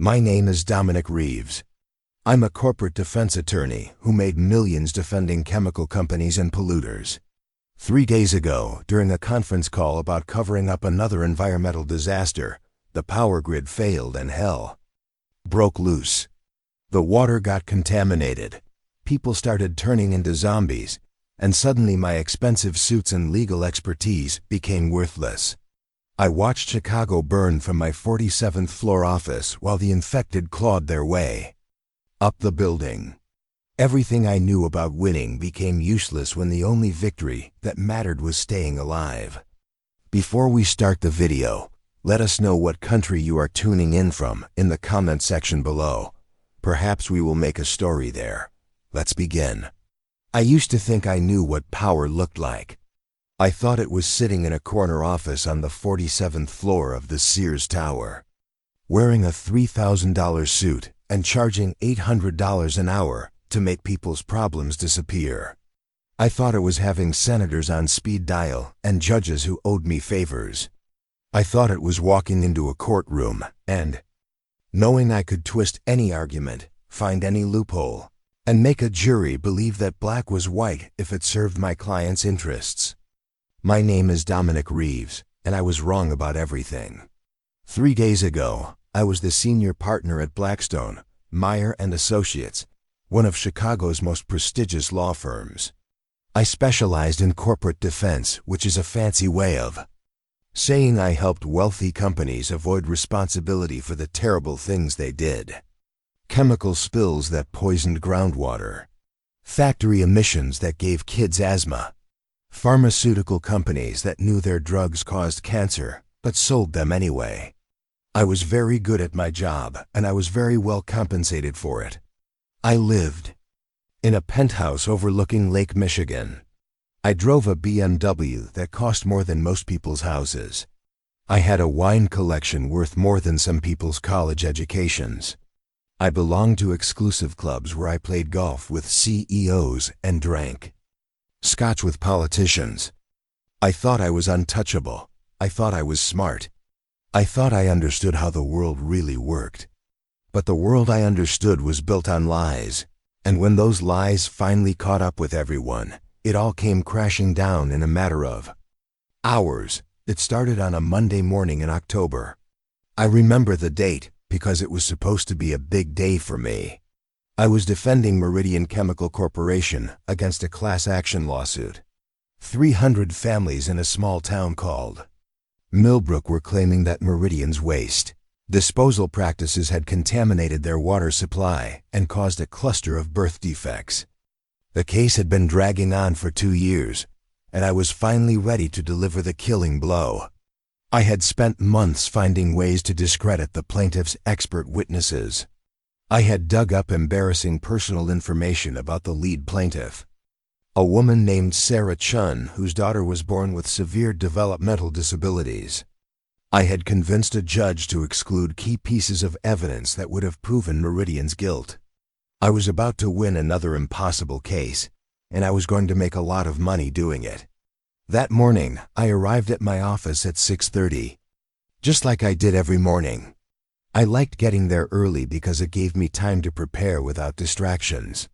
My name is Dominic Reeves. I'm a corporate defense attorney who made millions defending chemical companies and polluters. 3 days ago, during a conference call about covering up another environmental disaster, the power grid failed and hell broke loose. The water got contaminated. People started turning into zombies, and suddenly my expensive suits and legal expertise became worthless. I watched Chicago burn from my 47th floor office while the infected clawed their way up the building. Everything I knew about winning became useless when the only victory that mattered was staying alive. Before we start the video, let us know what country you are tuning in from in the comment section below. Perhaps we will make a story there. Let's begin. I used to think I knew what power looked like. I thought it was sitting in a corner office on the 47th floor of the Sears Tower, wearing a $3,000 suit and charging $800 an hour to make people's problems disappear. I thought it was having senators on speed dial and judges who owed me favors. I thought it was walking into a courtroom and knowing I could twist any argument, find any loophole, and make a jury believe that black was white if it served my client's interests. My name is Dominic Reeves, and I was wrong about everything. 3 days ago, I was the senior partner at Blackstone, Meyer & Associates, one of Chicago's most prestigious law firms. I specialized in corporate defense, which is a fancy way of saying I helped wealthy companies avoid responsibility for the terrible things they did. Chemical spills that poisoned groundwater, factory emissions that gave kids asthma, pharmaceutical companies that knew their drugs caused cancer but sold them anyway. I was very good at my job, and I was very well compensated for it. I lived in a penthouse overlooking Lake Michigan. I drove a BMW that cost more than most people's houses. I had a wine collection worth more than some people's college educations. I belonged to exclusive clubs where I played golf with CEOs and drank scotch with politicians. I thought I was untouchable. I thought I was smart. I thought I understood how the world really worked. But the world I understood was built on lies, and when those lies finally caught up with everyone, it all came crashing down in a matter of hours. It started on a Monday morning in October. I remember the date because it was supposed to be a big day for me. I was defending Meridian Chemical Corporation against a class action lawsuit. 300 families in a small town called Millbrook were claiming that Meridian's waste disposal practices had contaminated their water supply and caused a cluster of birth defects. The case had been dragging on for 2 years, and I was finally ready to deliver the killing blow. I had spent months finding ways to discredit the plaintiff's expert witnesses. I had dug up embarrassing personal information about the lead plaintiff, a woman named Sarah Chun, whose daughter was born with severe developmental disabilities. I had convinced a judge to exclude key pieces of evidence that would have proven Meridian's guilt. I was about to win another impossible case, and I was going to make a lot of money doing it. That morning, I arrived at my office at 6:30, just like I did every morning. I liked getting there early because it gave me time to prepare without distractions.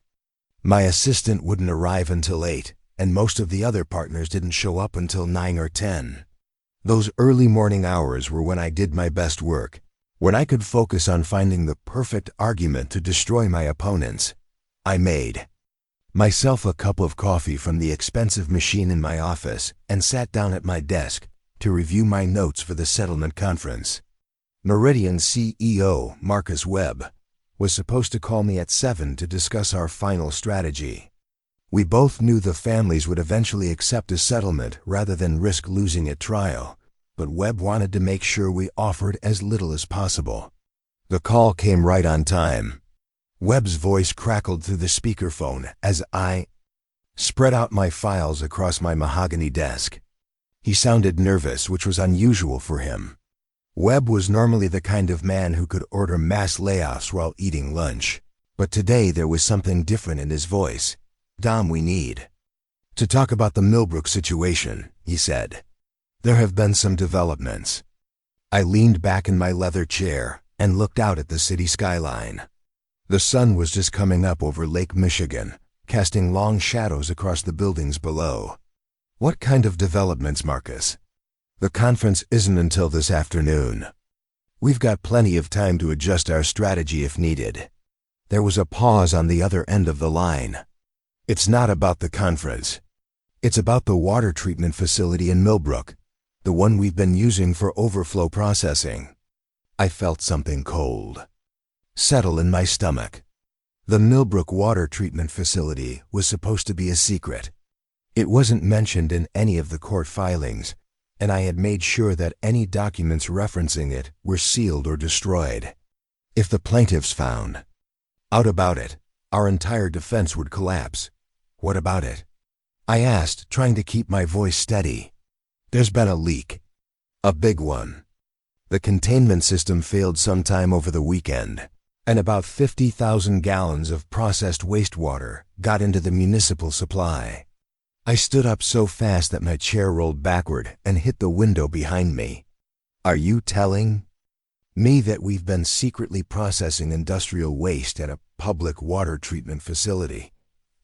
My assistant wouldn't arrive until 8, and most of the other partners didn't show up until 9 or 10. Those early morning hours were when I did my best work, when I could focus on finding the perfect argument to destroy my opponents. I made myself a cup of coffee from the expensive machine in my office and sat down at my desk to review my notes for the settlement conference. Meridian CEO Marcus Webb was supposed to call me at 7 to discuss our final strategy. We both knew the families would eventually accept a settlement rather than risk losing at trial, but Webb wanted to make sure we offered as little as possible. The call came right on time. Webb's voice crackled through the speakerphone as I spread out my files across my mahogany desk. He sounded nervous, which was unusual for him. Webb was normally the kind of man who could order mass layoffs while eating lunch, but today there was something different in his voice. "Dom, we need to talk about the Millbrook situation," he said. "There have been some developments." I leaned back in my leather chair, and looked out at the city skyline. The sun was just coming up over Lake Michigan, casting long shadows across the buildings below. What kind of developments, Marcus? The conference isn't until this afternoon. We've got plenty of time to adjust our strategy if needed. There was a pause on the other end of the line. It's not about the conference. It's about the water treatment facility in Millbrook, the one we've been using for overflow processing. I felt something cold settle in my stomach. The Millbrook water treatment facility was supposed to be a secret. It wasn't mentioned in any of the court filings, and I had made sure that any documents referencing it were sealed or destroyed. If the plaintiffs found out about it, our entire defense would collapse. What about it? I asked, trying to keep my voice steady. There's been a leak. A big one. The containment system failed sometime over the weekend, and about 50,000 gallons of processed wastewater got into the municipal supply. I stood up so fast that my chair rolled backward and hit the window behind me. Are you telling me that we've been secretly processing industrial waste at a public water treatment facility,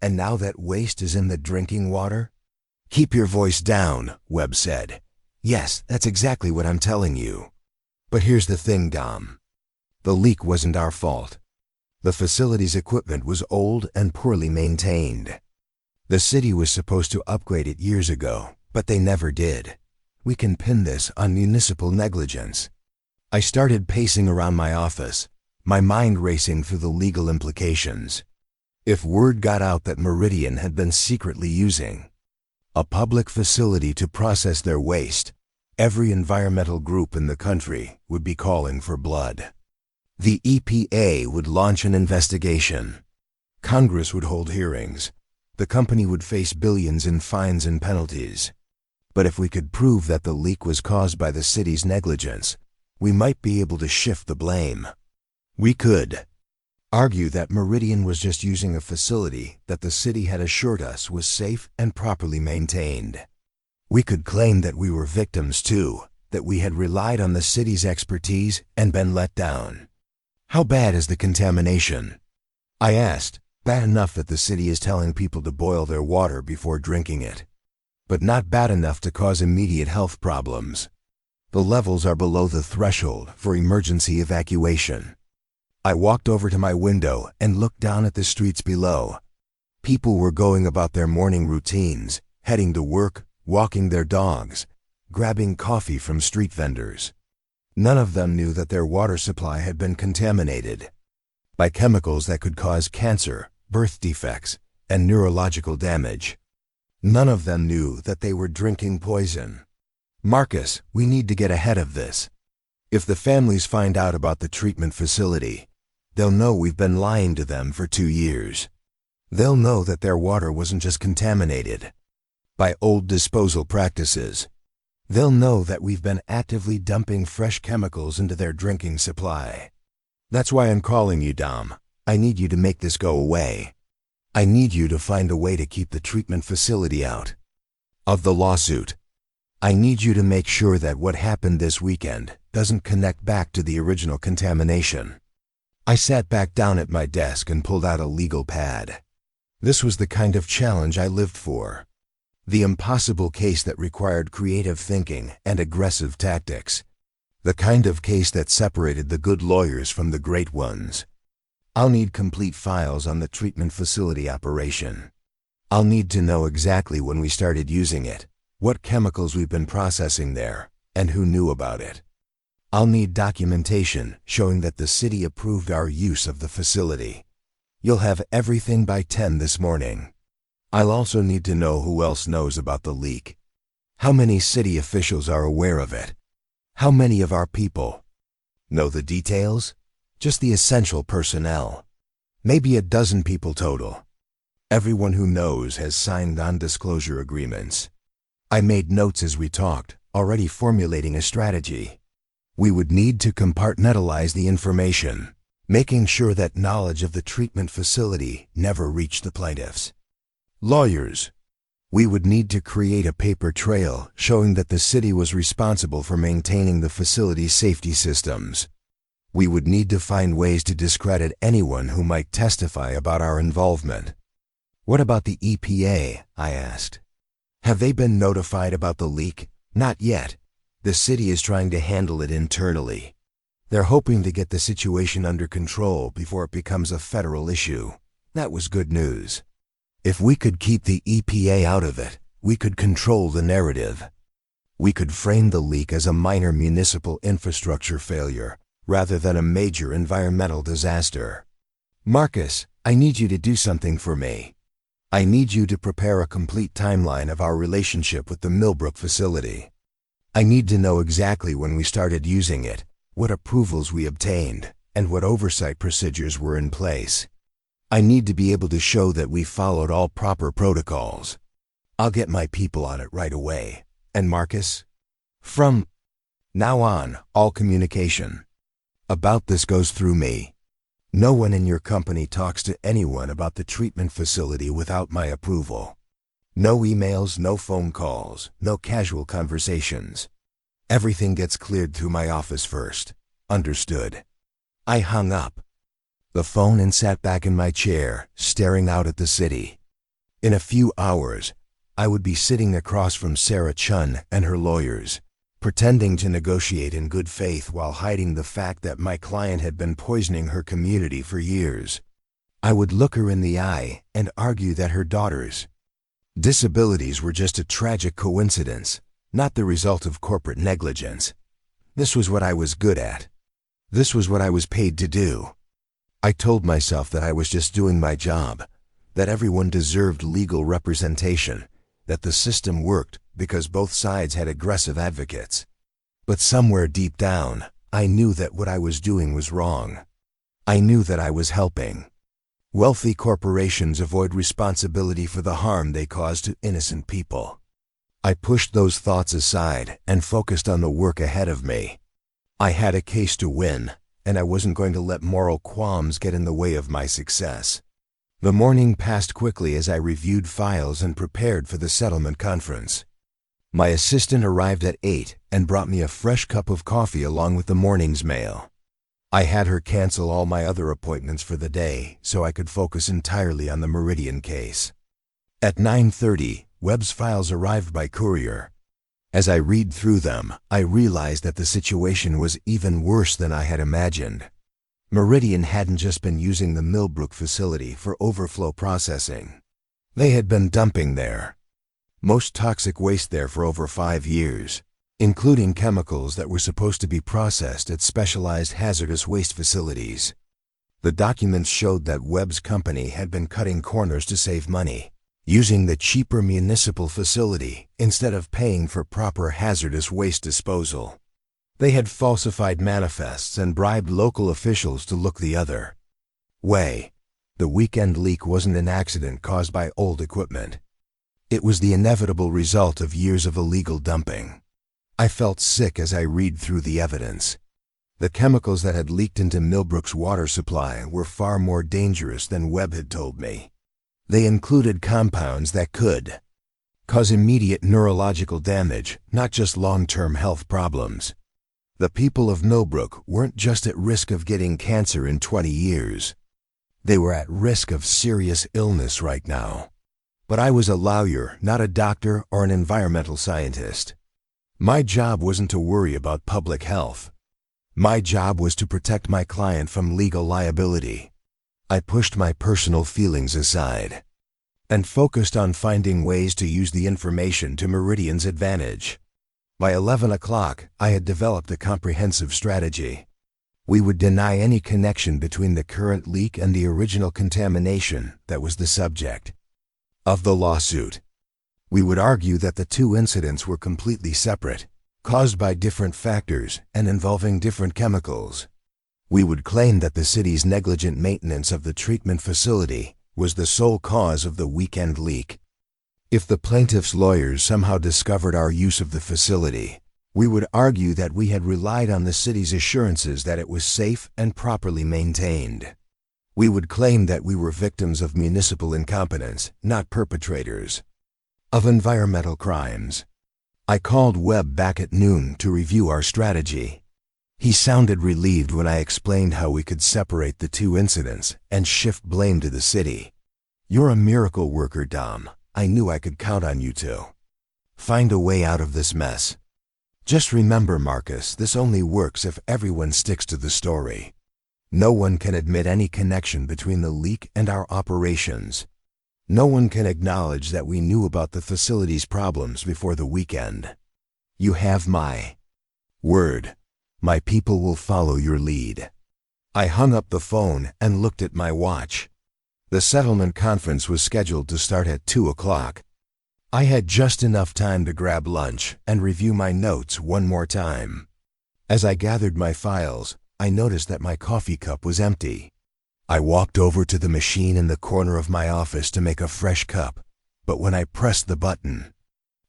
and now that waste is in the drinking water? Keep your voice down, Webb said. Yes, that's exactly what I'm telling you. But here's the thing, Dom. The leak wasn't our fault. The facility's equipment was old and poorly maintained. The city was supposed to upgrade it years ago, but they never did. We can pin this on municipal negligence. I started pacing around my office, my mind racing through the legal implications. If word got out that Meridian had been secretly using a public facility to process their waste, every environmental group in the country would be calling for blood. The EPA would launch an investigation. Congress would hold hearings. The company would face billions in fines and penalties. But if we could prove that the leak was caused by the city's negligence, we might be able to shift the blame. We could argue that Meridian was just using a facility that the city had assured us was safe and properly maintained. We could claim that we were victims too, that we had relied on the city's expertise and been let down. How bad is the contamination? I asked. Bad enough that the city is telling people to boil their water before drinking it, but not bad enough to cause immediate health problems. The levels are below the threshold for emergency evacuation. I walked over to my window and looked down at the streets below. People were going about their morning routines, heading to work, walking their dogs, grabbing coffee from street vendors. None of them knew that their water supply had been contaminated by chemicals that could cause cancer, birth defects, and neurological damage. None of them knew that they were drinking poison. Marcus, we need to get ahead of this. If the families find out about the treatment facility, they'll know we've been lying to them for 2 years. They'll know that their water wasn't just contaminated by old disposal practices. They'll know that we've been actively dumping fresh chemicals into their drinking supply. That's why I'm calling you, Dom. I need you to make this go away. I need you to find a way to keep the treatment facility out of the lawsuit. I need you to make sure that what happened this weekend doesn't connect back to the original contamination. I sat back down at my desk and pulled out a legal pad. This was the kind of challenge I lived for. The impossible case that required creative thinking and aggressive tactics. The kind of case that separated the good lawyers from the great ones. I'll need complete files on the treatment facility operation. I'll need to know exactly when we started using it, what chemicals we've been processing there, and who knew about it. I'll need documentation showing that the city approved our use of the facility. You'll have everything by 10 this morning. I'll also need to know who else knows about the leak. How many city officials are aware of it? How many of our people know the details? Just the essential personnel. Maybe a dozen people total. Everyone who knows has signed non-disclosure agreements. I made notes as we talked, already formulating a strategy. We would need to compartmentalize the information, making sure that knowledge of the treatment facility never reached the plaintiffs. Lawyers. We would need to create a paper trail showing that the city was responsible for maintaining the facility's safety systems. We would need to find ways to discredit anyone who might testify about our involvement. What about the EPA? I asked. Have they been notified about the leak? Not yet. The city is trying to handle it internally. They're hoping to get the situation under control before it becomes a federal issue. That was good news. If we could keep the EPA out of it, we could control the narrative. We could frame the leak as a minor municipal infrastructure failure rather than a major environmental disaster. Marcus, I need you to do something for me. I need you to prepare a complete timeline of our relationship with the Millbrook facility. I need to know exactly when we started using it, what approvals we obtained, and what oversight procedures were in place. I need to be able to show that we followed all proper protocols. I'll get my people on it right away. And Marcus? From now on, all communication about this goes through me. No one in your company talks to anyone about the treatment facility without my approval. No emails, no phone calls, no casual conversations. Everything gets cleared through my office first. Understood. I hung up the phone and sat back in my chair, staring out at the city. In a few hours, I would be sitting across from Sarah Chun and her lawyers, pretending to negotiate in good faith while hiding the fact that my client had been poisoning her community for years. I would look her in the eye and argue that her daughters' disabilities were just a tragic coincidence, not the result of corporate negligence. This was what I was good at. This was what I was paid to do. I told myself that I was just doing my job, that everyone deserved legal representation, that the system worked because both sides had aggressive advocates. But somewhere deep down, I knew that what I was doing was wrong. I knew that I was helping wealthy corporations avoid responsibility for the harm they cause to innocent people. I pushed those thoughts aside and focused on the work ahead of me. I had a case to win, and I wasn't going to let moral qualms get in the way of my success. The morning passed quickly as I reviewed files and prepared for the settlement conference. My assistant arrived at 8 and brought me a fresh cup of coffee along with the morning's mail. I had her cancel all my other appointments for the day so I could focus entirely on the Meridian case. At 9:30, Webb's files arrived by courier. As I read through them, I realized that the situation was even worse than I had imagined. Meridian hadn't just been using the Millbrook facility for overflow processing. They had been dumping there most toxic waste there for over 5 years, including chemicals that were supposed to be processed at specialized hazardous waste facilities. The documents showed that Webb's company had been cutting corners to save money, using the cheaper municipal facility instead of paying for proper hazardous waste disposal. They had falsified manifests and bribed local officials to look the other way. The weekend leak wasn't an accident caused by old equipment. It was the inevitable result of years of illegal dumping. I felt sick as I read through the evidence. The chemicals that had leaked into Millbrook's water supply were far more dangerous than Webb had told me. They included compounds that could cause immediate neurological damage, not just long-term health problems. The people of Millbrook weren't just at risk of getting cancer in 20 years. They were at risk of serious illness right now. But I was a lawyer, not a doctor or an environmental scientist. My job wasn't to worry about public health. My job was to protect my client from legal liability. I pushed my personal feelings aside and focused on finding ways to use the information to Meridian's advantage. By 11 o'clock, I had developed a comprehensive strategy. We would deny any connection between the current leak and the original contamination that was the subject of the lawsuit. We would argue that the two incidents were completely separate, caused by different factors and involving different chemicals. We would claim that the city's negligent maintenance of the treatment facility was the sole cause of the weekend leak. If the plaintiff's lawyers somehow discovered our use of the facility, we would argue that we had relied on the city's assurances that it was safe and properly maintained. We would claim that we were victims of municipal incompetence, not perpetrators of environmental crimes. I called Webb back at noon to review our strategy. He sounded relieved when I explained how we could separate the two incidents and shift blame to the city. "You're a miracle worker, Dom. I knew I could count on you to find a way out of this mess. Just remember, Marcus, this only works if everyone sticks to the story. No one can admit any connection between the leak and our operations. No one can acknowledge that we knew about the facility's problems before the weekend. You have my word. My people will follow your lead." I hung up the phone and looked at my watch. The settlement conference was scheduled to start at 2 o'clock. I had just enough time to grab lunch and review my notes one more time. As I gathered my files, I noticed that my coffee cup was empty. I walked over to the machine in the corner of my office to make a fresh cup, but when I pressed the button,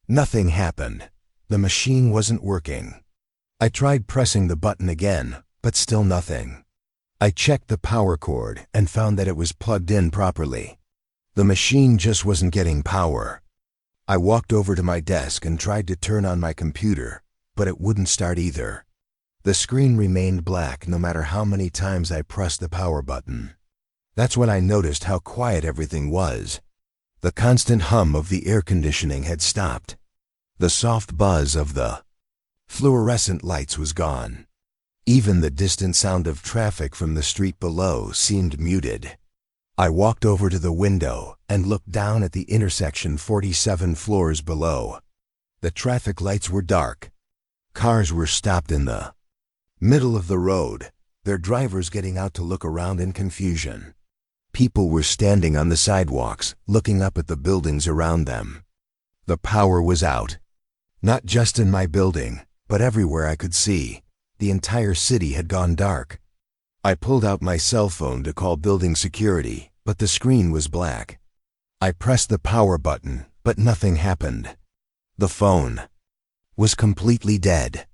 nothing happened. The machine wasn't working. I tried pressing the button again, but still nothing. I checked the power cord and found that it was plugged in properly. The machine just wasn't getting power. I walked over to my desk and tried to turn on my computer, but it wouldn't start either. The screen remained black no matter how many times I pressed the power button. That's when I noticed how quiet everything was. The constant hum of the air conditioning had stopped. The soft buzz of the fluorescent lights was gone. Even the distant sound of traffic from the street below seemed muted. I walked over to the window and looked down at the intersection 47 floors below. The traffic lights were dark. Cars were stopped in the middle of the road, their drivers getting out to look around in confusion. People were standing on the sidewalks, looking up at the buildings around them. The power was out. Not just in my building, but everywhere I could see. The entire city had gone dark. I pulled out my cell phone to call building security, but the screen was black. I pressed the power button, but nothing happened. The phone was completely dead.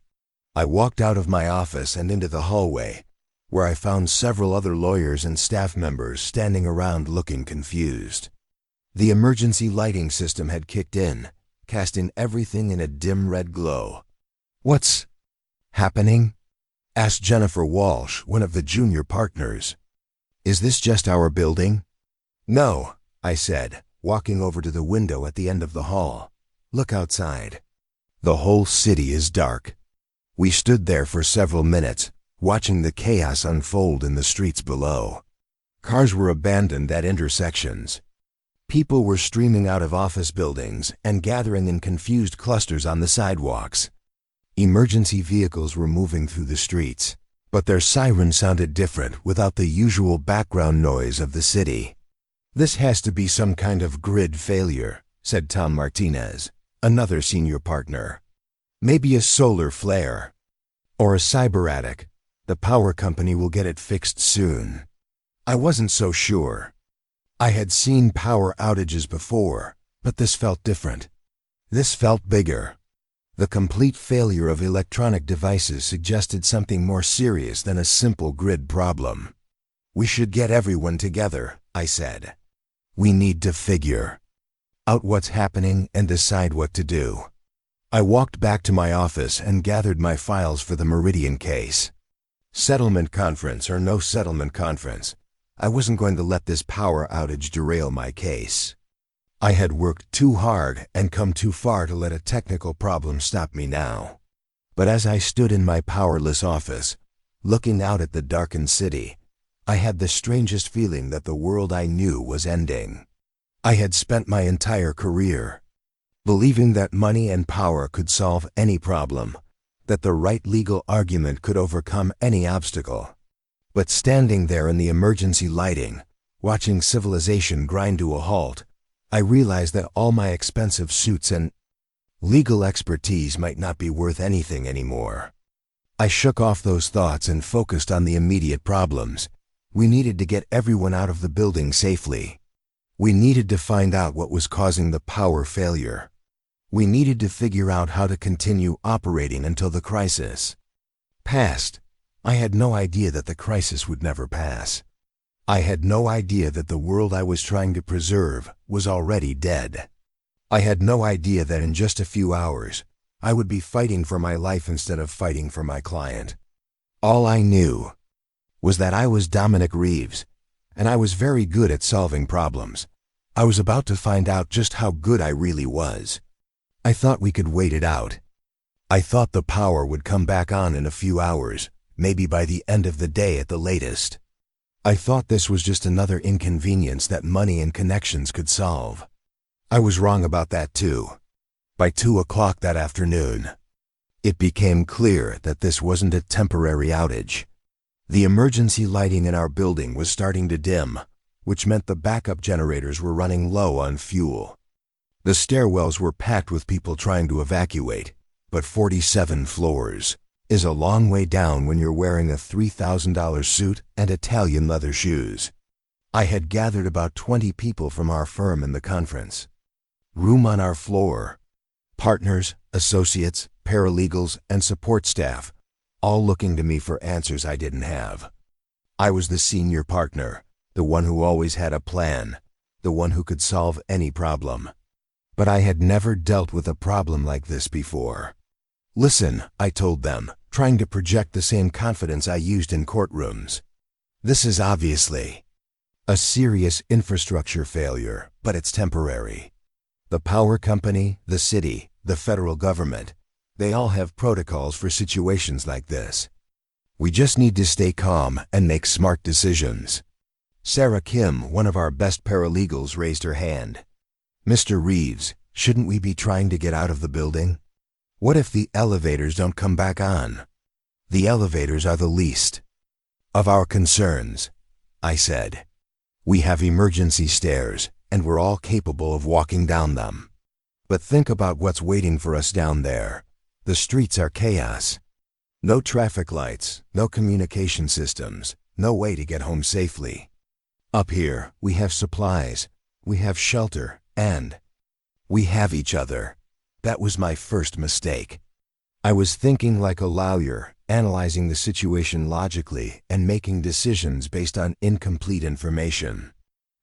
I walked out of my office and into the hallway, where I found several other lawyers and staff members standing around looking confused. The emergency lighting system had kicked in, casting everything in a dim red glow. "What's happening?" asked Jennifer Walsh, one of the junior partners. "Is this just our building?" "No," I said, walking over to the window at the end of the hall. "Look outside. The whole city is dark." We stood there for several minutes, watching the chaos unfold in the streets below. Cars were abandoned at intersections. People were streaming out of office buildings and gathering in confused clusters on the sidewalks. Emergency vehicles were moving through the streets, but their sirens sounded different without the usual background noise of the city. "This has to be some kind of grid failure," said Tom Martinez, another senior partner. "Maybe a solar flare. Or a cyberattack. The power company will get it fixed soon." I wasn't so sure. I had seen power outages before, but this felt different. This felt bigger. The complete failure of electronic devices suggested something more serious than a simple grid problem. "We should get everyone together," I said. "We need to figure out what's happening and decide what to do." I walked back to my office and gathered my files for the Meridian case. Settlement conference or no settlement conference, I wasn't going to let this power outage derail my case. I had worked too hard and come too far to let a technical problem stop me now. But as I stood in my powerless office, looking out at the darkened city, I had the strangest feeling that the world I knew was ending. I had spent my entire career believing that money and power could solve any problem, that the right legal argument could overcome any obstacle. But standing there in the emergency lighting, watching civilization grind to a halt, I realized that all my expensive suits and legal expertise might not be worth anything anymore. I shook off those thoughts and focused on the immediate problems. We needed to get everyone out of the building safely. We needed to find out what was causing the power failure. We needed to figure out how to continue operating until the crisis passed. I had no idea that the crisis would never pass. I had no idea that the world I was trying to preserve was already dead. I had no idea that in just a few hours, I would be fighting for my life instead of fighting for my client. All I knew was that I was Dominic Reeves, and I was very good at solving problems. I was about to find out just how good I really was. I thought we could wait it out. I thought the power would come back on in a few hours, maybe by the end of the day at the latest. I thought this was just another inconvenience that money and connections could solve. I was wrong about that too. By 2 o'clock that afternoon, it became clear that this wasn't a temporary outage. The emergency lighting in our building was starting to dim, which meant the backup generators were running low on fuel. The stairwells were packed with people trying to evacuate, but 47 floors is a long way down when you're wearing a $3,000 suit and Italian leather shoes. I had gathered about 20 people from our firm in the conference room on our floor. Partners, associates, paralegals, and support staff, all looking to me for answers I didn't have. I was the senior partner, the one who always had a plan, the one who could solve any problem. But I had never dealt with a problem like this before. Listen, I told them, trying to project the same confidence I used in courtrooms. This is obviously a serious infrastructure failure, but it's temporary. The power company, the city, the federal government, they all have protocols for situations like this. We just need to stay calm and make smart decisions. Sarah Kim, one of our best paralegals, raised her hand. Mr. Reeves, shouldn't we be trying to get out of the building? What if the elevators don't come back on? The elevators are the least of our concerns, I said. We have emergency stairs, and we're all capable of walking down them. But think about what's waiting for us down there. The streets are chaos. No traffic lights, no communication systems, no way to get home safely. Up here, we have supplies, we have shelter, and we have each other. That was my first mistake. I was thinking like a lawyer, analyzing the situation logically and making decisions based on incomplete information.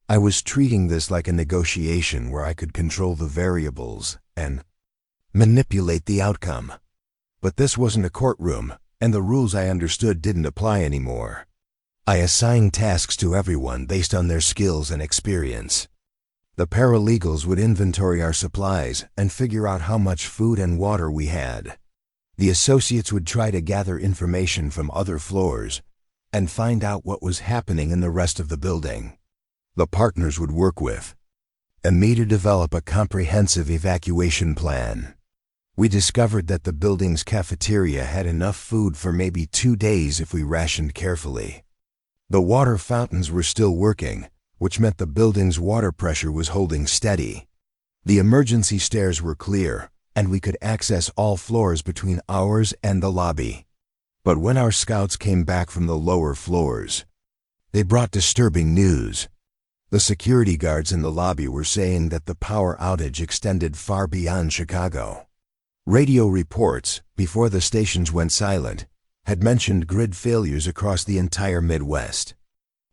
I was treating this like a negotiation where I could control the variables and manipulate the outcome. But this wasn't a courtroom, and the rules I understood didn't apply anymore. I assigned tasks to everyone based on their skills and experience. The paralegals would inventory our supplies and figure out how much food and water we had. The associates would try to gather information from other floors and find out what was happening in the rest of the building. The partners would work with me to develop a comprehensive evacuation plan. We discovered that the building's cafeteria had enough food for maybe 2 days if we rationed carefully. The water fountains were still working, which meant the building's water pressure was holding steady. The emergency stairs were clear, and we could access all floors between ours and the lobby. But when our scouts came back from the lower floors, they brought disturbing news. The security guards in the lobby were saying that the power outage extended far beyond Chicago. Radio reports, before the stations went silent, had mentioned grid failures across the entire Midwest.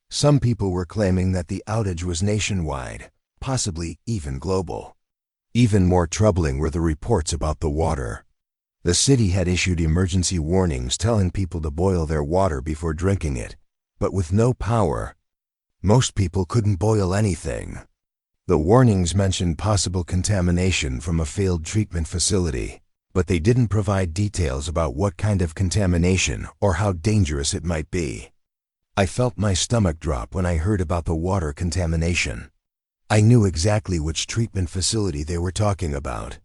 Some people were claiming that the outage was nationwide, possibly even global. Even more troubling were the reports about the water. The city had issued emergency warnings telling people to boil their water before drinking it, but with no power, most people couldn't boil anything. The warnings mentioned possible contamination from a failed treatment facility, but they didn't provide details about what kind of contamination or how dangerous it might be. I felt my stomach drop when I heard about the water contamination. I knew exactly which treatment facility they were talking about.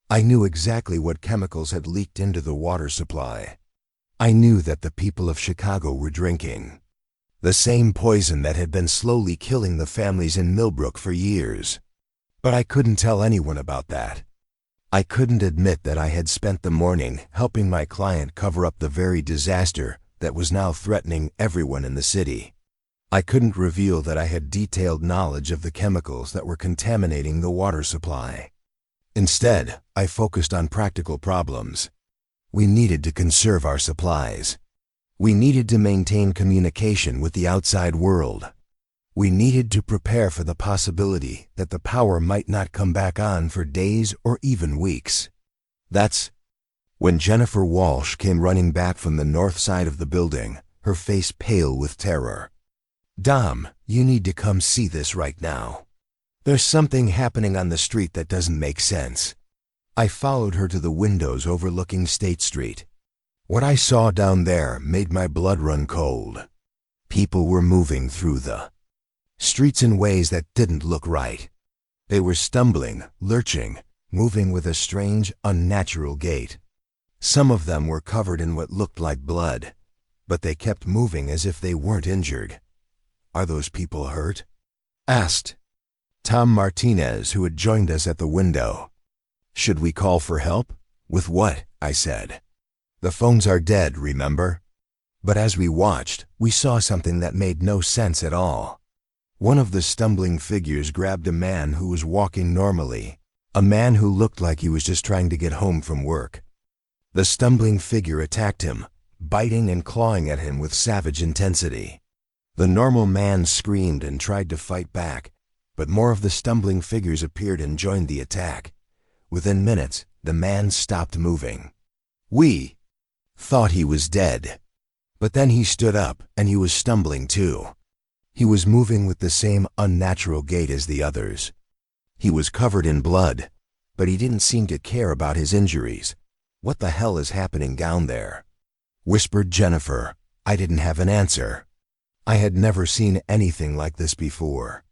I knew exactly what chemicals had leaked into the water supply. I knew that the people of Chicago were drinking the same poison that had been slowly killing the families in Millbrook for years. But I couldn't tell anyone about that. I couldn't admit that I had spent the morning helping my client cover up the very disaster that was now threatening everyone in the city. I couldn't reveal that I had detailed knowledge of the chemicals that were contaminating the water supply. Instead, I focused on practical problems. We needed to conserve our supplies. We needed to maintain communication with the outside world. We needed to prepare for the possibility that the power might not come back on for days or even weeks. That's When Jennifer Walsh came running back from the north side of the building, her face pale with terror. "Dom, you need to come see this right now. There's something happening on the street that doesn't make sense." I followed her to the windows overlooking State Street. What I saw down there made my blood run cold. People were moving through the streets in ways that didn't look right. They were stumbling, lurching, moving with a strange, unnatural gait. Some of them were covered in what looked like blood, but they kept moving as if they weren't injured. "Are those people hurt?" asked Tom Martinez, who had joined us at the window. "Should we call for help?" "With what?" I said. "The phones are dead, remember?" But as we watched, we saw something that made no sense at all. One of the stumbling figures grabbed a man who was walking normally, a man who looked like he was just trying to get home from work. The stumbling figure attacked him, biting and clawing at him with savage intensity. The normal man screamed and tried to fight back, but more of the stumbling figures appeared and joined the attack. Within minutes, the man stopped moving. We thought he was dead. But then he stood up, and he was stumbling too. He was moving with the same unnatural gait as the others. He was covered in blood, but he didn't seem to care about his injuries. "What the hell is happening down there?" whispered Jennifer. I didn't have an answer. I had never seen anything like this before.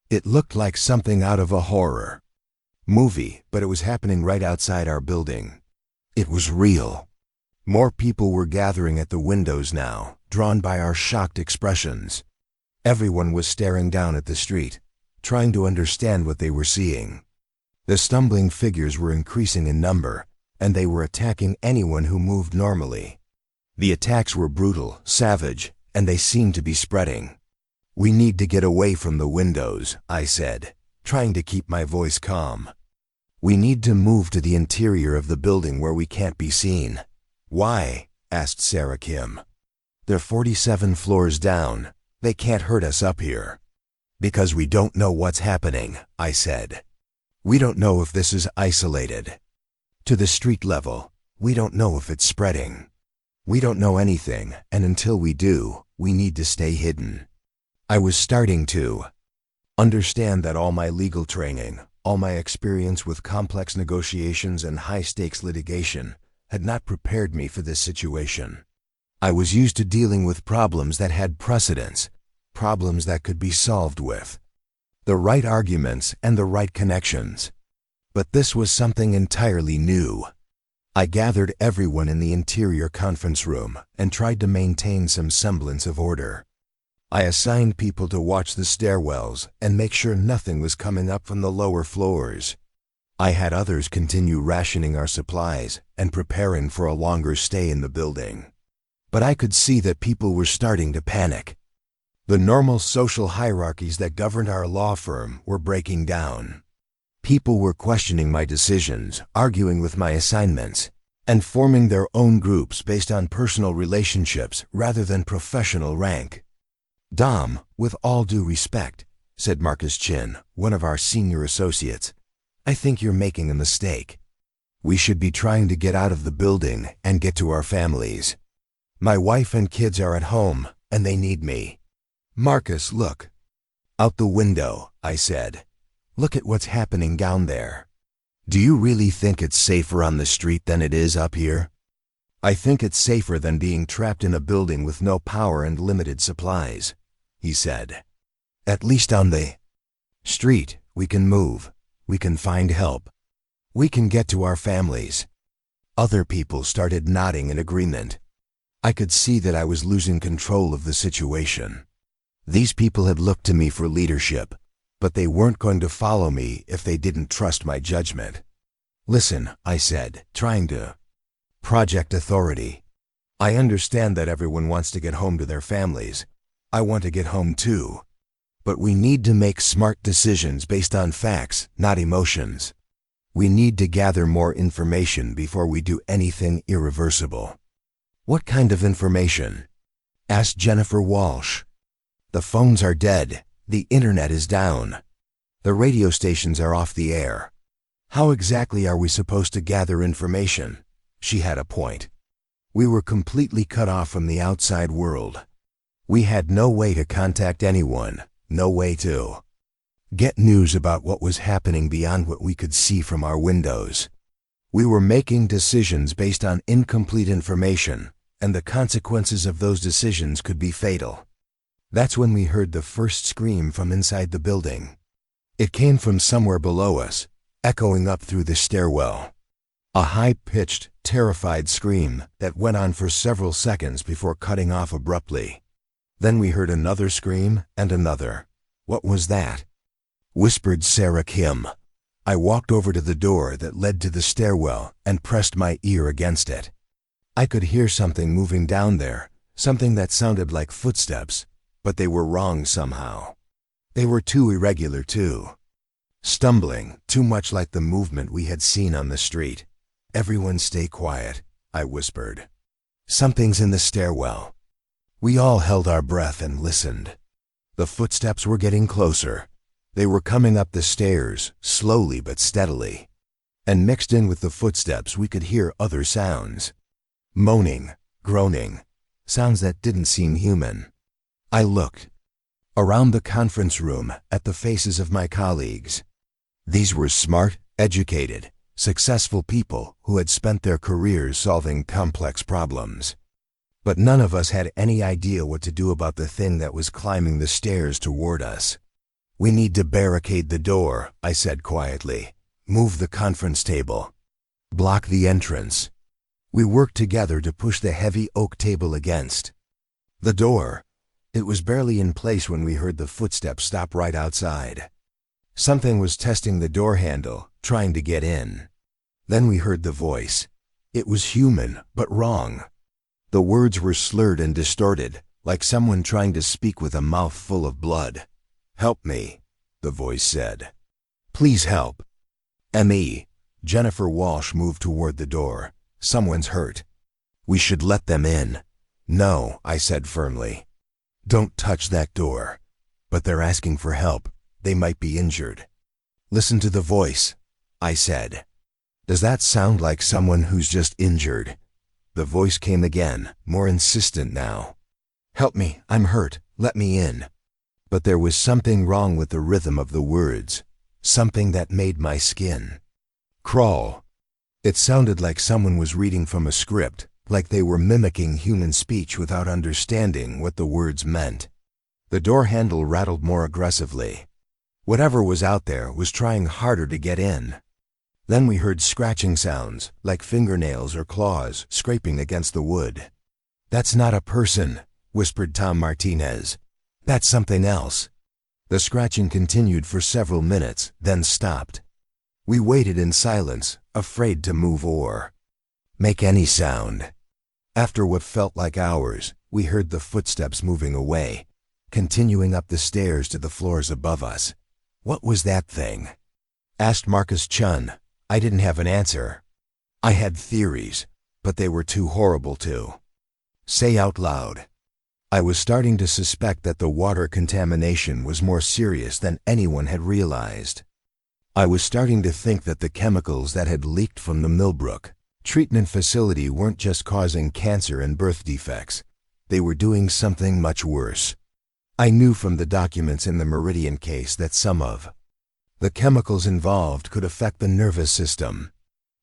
It looked like something out of a horror movie, but it was happening right outside our building. It was real. More people were gathering at the windows now, drawn by our shocked expressions. Everyone was staring down at the street, trying to understand what they were seeing. The stumbling figures were increasing in number, and they were attacking anyone who moved normally. The attacks were brutal, savage, and they seemed to be spreading. "We need to get away from the windows," I said, trying to keep my voice calm. "We need to move to the interior of the building where we can't be seen." "Why?" asked Sarah Kim. "They're 47 floors down. They can't hurt us up here." "Because we don't know what's happening," I said. "We don't know if this is isolated to the street level. We don't know if it's spreading. We don't know anything, and until we do, we need to stay hidden." I was starting to understand that all my legal training, all my experience with complex negotiations and high-stakes litigation, had not prepared me for this situation. I was used to dealing with problems that had precedence, problems that could be solved with the right arguments and the right connections. But this was something entirely new. I gathered everyone in the interior conference room and tried to maintain some semblance of order. I assigned people to watch the stairwells and make sure nothing was coming up from the lower floors. I had others continue rationing our supplies and preparing for a longer stay in the building. But I could see that people were starting to panic. The normal social hierarchies that governed our law firm were breaking down. People were questioning my decisions, arguing with my assignments, and forming their own groups based on personal relationships rather than professional rank. "Dom, with all due respect," said Marcus Chin, one of our senior associates, "I think you're making a mistake. We should be trying to get out of the building and get to our families. My wife and kids are at home, and they need me." "Marcus, look out the window," I said. "Look at what's happening down there. Do you really think it's safer on the street than it is up here?" "I think it's safer than being trapped in a building with no power and limited supplies," he said. "At least on the street, we can move, we can find help, we can get to our families." Other people started nodding in agreement. I could see that I was losing control of the situation. These people had looked to me for leadership, but they weren't going to follow me if they didn't trust my judgment. "Listen," I said, trying to project authority. "I understand that everyone wants to get home to their families. I want to get home too. But we need to make smart decisions based on facts, not emotions. We need to gather more information before we do anything irreversible." "What kind of information?" asked Jennifer Walsh. "The phones are dead. The internet is down. The radio stations are off the air. How exactly are we supposed to gather information? She had a point. We were completely cut off from the outside world. We had no way to contact anyone, no way to get news about what was happening beyond what we could see from our windows. We were making decisions based on incomplete information, and the consequences of those decisions could be fatal. That's when we heard the first scream from inside the building. It came from somewhere below us, echoing up through the stairwell. A high-pitched, terrified scream that went on for several seconds before cutting off abruptly. Then we heard another scream and another. "What was that?" whispered Sarah Kim. I walked over to the door that led to the stairwell and pressed my ear against it. I could hear something moving down there, something that sounded like footsteps, but they were wrong somehow. They were too irregular too. Stumbling, too much like the movement we had seen on the street. "Everyone stay quiet," I whispered. "Something's in the stairwell." We all held our breath and listened. The footsteps were getting closer. They were coming up the stairs, slowly but steadily. And mixed in with the footsteps we could hear other sounds. Moaning, groaning, sounds that didn't seem human. I looked around the conference room at the faces of my colleagues. These were smart, educated, successful people who had spent their careers solving complex problems. But none of us had any idea what to do about the thing that was climbing the stairs toward us. "We need to barricade the door," I said quietly. "Move the conference table. Block the entrance." We worked together to push the heavy oak table against the door. It was barely in place when we heard the footsteps stop right outside. Something was testing the door handle, trying to get in. Then we heard the voice. It was human, but wrong. The words were slurred and distorted, like someone trying to speak with a mouth full of blood. "Help me," the voice said. "Please help." M.E. Jennifer Walsh moved toward the door. "Someone's hurt. We should let them in." "No," I said firmly. "Don't touch that door." "But they're asking for help. They might be injured." "Listen to the voice," I said. "Does that sound like someone who's just injured?" The voice came again, more insistent now. "Help me, I'm hurt. Let me in." But there was something wrong with the rhythm of the words, something that made my skin crawl. It sounded like someone was reading from a script, like they were mimicking human speech without understanding what the words meant. The door handle rattled more aggressively. Whatever was out there was trying harder to get in. Then we heard scratching sounds, like fingernails or claws scraping against the wood. "That's not a person," whispered Tom Martinez. "That's something else." The scratching continued for several minutes, then stopped. We waited in silence, afraid to move or make any sound. After what felt like hours, we heard the footsteps moving away, continuing up the stairs to the floors above us. "What was that thing?" asked Marcus Chun. I didn't have an answer. I had theories, but they were too horrible to say out loud. I was starting to suspect that the water contamination was more serious than anyone had realized. I was starting to think that the chemicals that had leaked from the Millbrook treatment facility weren't just causing cancer and birth defects. They were doing something much worse. I knew from the documents in the Meridian case that some of the chemicals involved could affect the nervous system.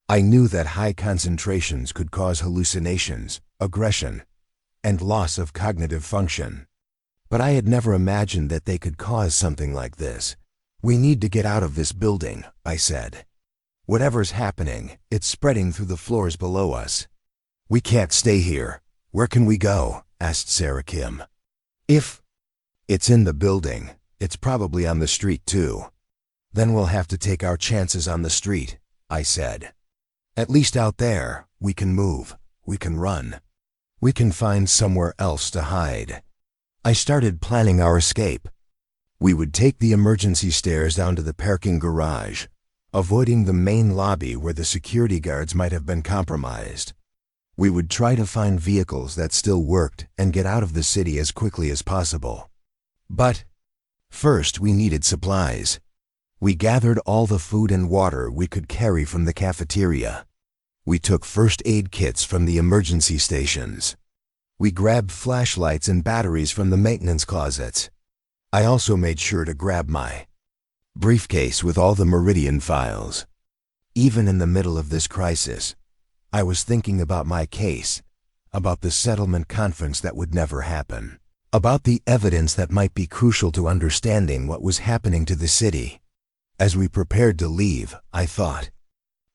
I knew that high concentrations could cause hallucinations, aggression, and loss of cognitive function. But I had never imagined that they could cause something like this. "We need to get out of this building," I said. "Whatever's happening, it's spreading through the floors below us." "We can't stay here. Where can we go?" asked Sarah Kim. "If it's in the building, it's probably on the street too." "Then we'll have to take our chances on the street," I said. "At least out there, we can move, we can run. We can find somewhere else to hide." I started planning our escape. We would take the emergency stairs down to the parking garage, avoiding the main lobby where the security guards might have been compromised. We would try to find vehicles that still worked and get out of the city as quickly as possible. But first we needed supplies. We gathered all the food and water we could carry from the cafeteria. We took first aid kits from the emergency stations. We grabbed flashlights and batteries from the maintenance closets. I also made sure to grab my briefcase with all the Meridian files. Even in the middle of this crisis, I was thinking about my case, about the settlement conference that would never happen, about the evidence that might be crucial to understanding what was happening to the city. As we prepared to leave, I thought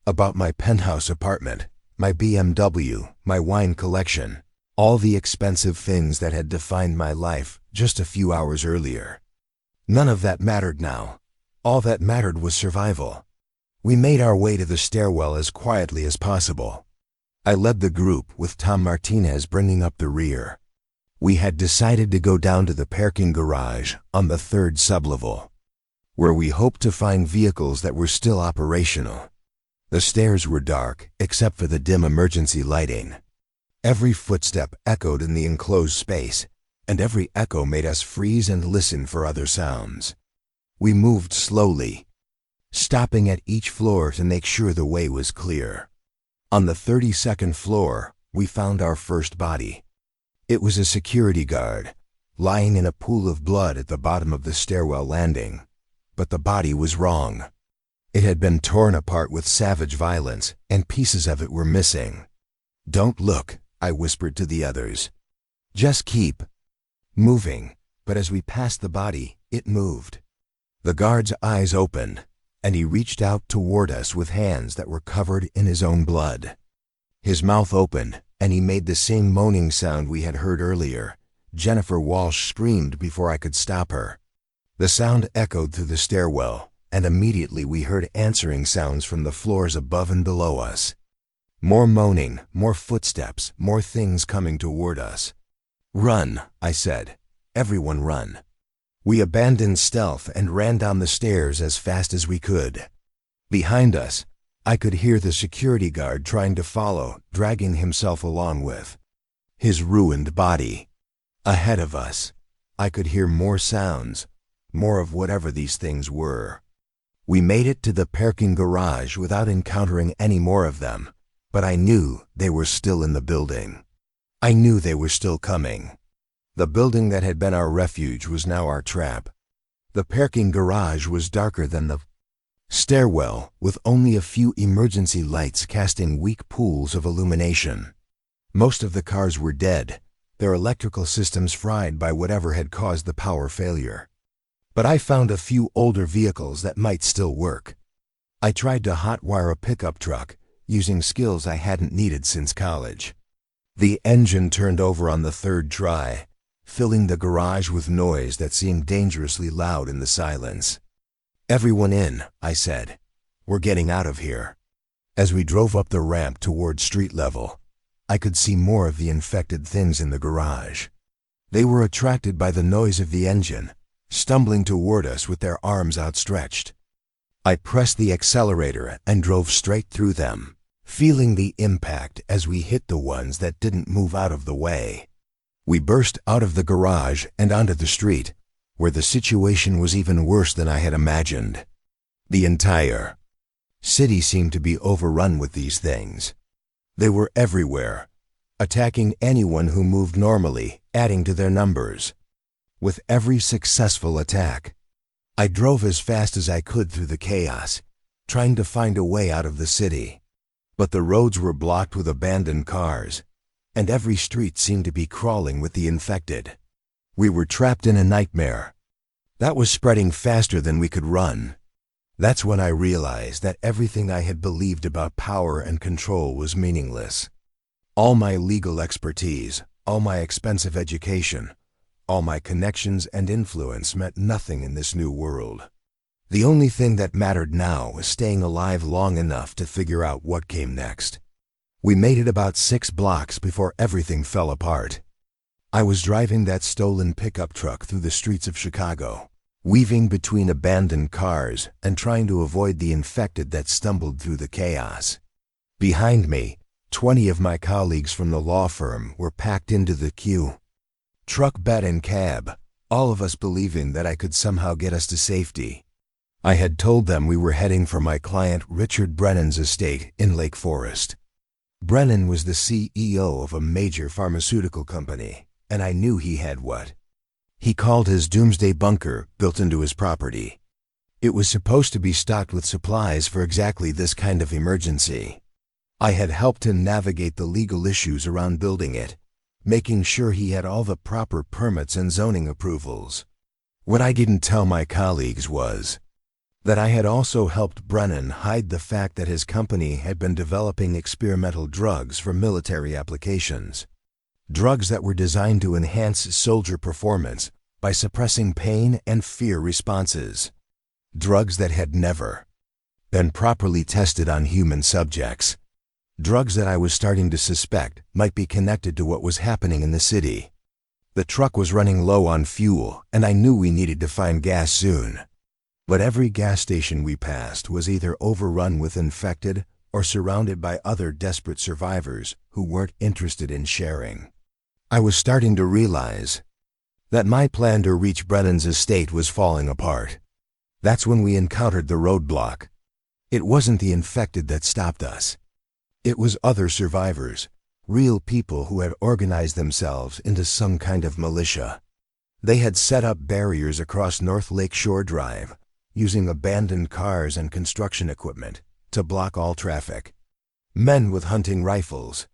about my penthouse apartment, my BMW, my wine collection, all the expensive things that had defined my life just a few hours earlier. None of that mattered now. All that mattered was survival. We made our way to the stairwell as quietly as possible. I led the group, with Tom Martinez bringing up the rear. We had decided to go down to the parking garage on the third sublevel, where we hoped to find vehicles that were still operational. The stairs were dark, except for the dim emergency lighting. Every footstep echoed in the enclosed space, and every echo made us freeze and listen for other sounds. We moved slowly, stopping at each floor to make sure the way was clear. On the 32nd floor, we found our first body. It was a security guard, lying in a pool of blood at the bottom of the stairwell landing. But the body was wrong. It had been torn apart with savage violence, and pieces of it were missing. "Don't look," I whispered to the others. "Just keep moving." But as we passed the body, it moved. The guard's eyes opened, and he reached out toward us with hands that were covered in his own blood. His mouth opened, and he made the same moaning sound we had heard earlier. Jennifer Walsh screamed before I could stop her. The sound echoed through the stairwell, and immediately we heard answering sounds from the floors above and below us. More moaning, more footsteps, more things coming toward us. "Run," I said. "Everyone run." We abandoned stealth and ran down the stairs as fast as we could. Behind us, I could hear the security guard trying to follow, dragging himself along with his ruined body. Ahead of us, I could hear more sounds, more of whatever these things were. We made it to the parking garage without encountering any more of them, but I knew they were still in the building. I knew they were still coming. The building that had been our refuge was now our trap. The parking garage was darker than the stairwell, with only a few emergency lights casting weak pools of illumination. Most of the cars were dead, their electrical systems fried by whatever had caused the power failure. But I found a few older vehicles that might still work. I tried to hotwire a pickup truck, using skills I hadn't needed since college. The engine turned over on the third try, filling the garage with noise that seemed dangerously loud in the silence. "Everyone in," I said. "We're getting out of here." As we drove up the ramp toward street level, I could see more of the infected things in the garage. They were attracted by the noise of the engine, stumbling toward us with their arms outstretched. I pressed the accelerator and drove straight through them, feeling the impact as we hit the ones that didn't move out of the way. We burst out of the garage and onto the street, where the situation was even worse than I had imagined. The entire city seemed to be overrun with these things. They were everywhere, attacking anyone who moved normally, adding to their numbers. With every successful attack, I drove as fast as I could through the chaos, trying to find a way out of the city. But the roads were blocked with abandoned cars, and every street seemed to be crawling with the infected. We were trapped in a nightmare that was spreading faster than we could run. That's when I realized that everything I had believed about power and control was meaningless. All my legal expertise, all my expensive education, all my connections and influence meant nothing in this new world. The only thing that mattered now was staying alive long enough to figure out what came next. We made it about 6 blocks before everything fell apart. I was driving that stolen pickup truck through the streets of Chicago, weaving between abandoned cars and trying to avoid the infected that stumbled through the chaos. Behind me, 20 of my colleagues from the law firm were packed into the queue. Truck, bed, and cab, all of us believing that I could somehow get us to safety. I had told them we were heading for my client Richard Brennan's estate in Lake Forest. Brennan was the CEO of a major pharmaceutical company, and I knew he had what he called his doomsday bunker built into his property. It was supposed to be stocked with supplies for exactly this kind of emergency. I had helped him navigate the legal issues around building it, making sure he had all the proper permits and zoning approvals. What I didn't tell my colleagues was that I had also helped Brennan hide the fact that his company had been developing experimental drugs for military applications. Drugs that were designed to enhance soldier performance by suppressing pain and fear responses. Drugs that had never been properly tested on human subjects. Drugs that I was starting to suspect might be connected to what was happening in the city. The truck was running low on fuel, and I knew we needed to find gas soon. But every gas station we passed was either overrun with infected or surrounded by other desperate survivors who weren't interested in sharing. I was starting to realize that my plan to reach Brennan's estate was falling apart. That's when we encountered the roadblock. It wasn't the infected that stopped us. It was other survivors, real people who had organized themselves into some kind of militia. They had set up barriers across North Lake Shore Drive, using abandoned cars and construction equipment to block all traffic. Men with hunting rifles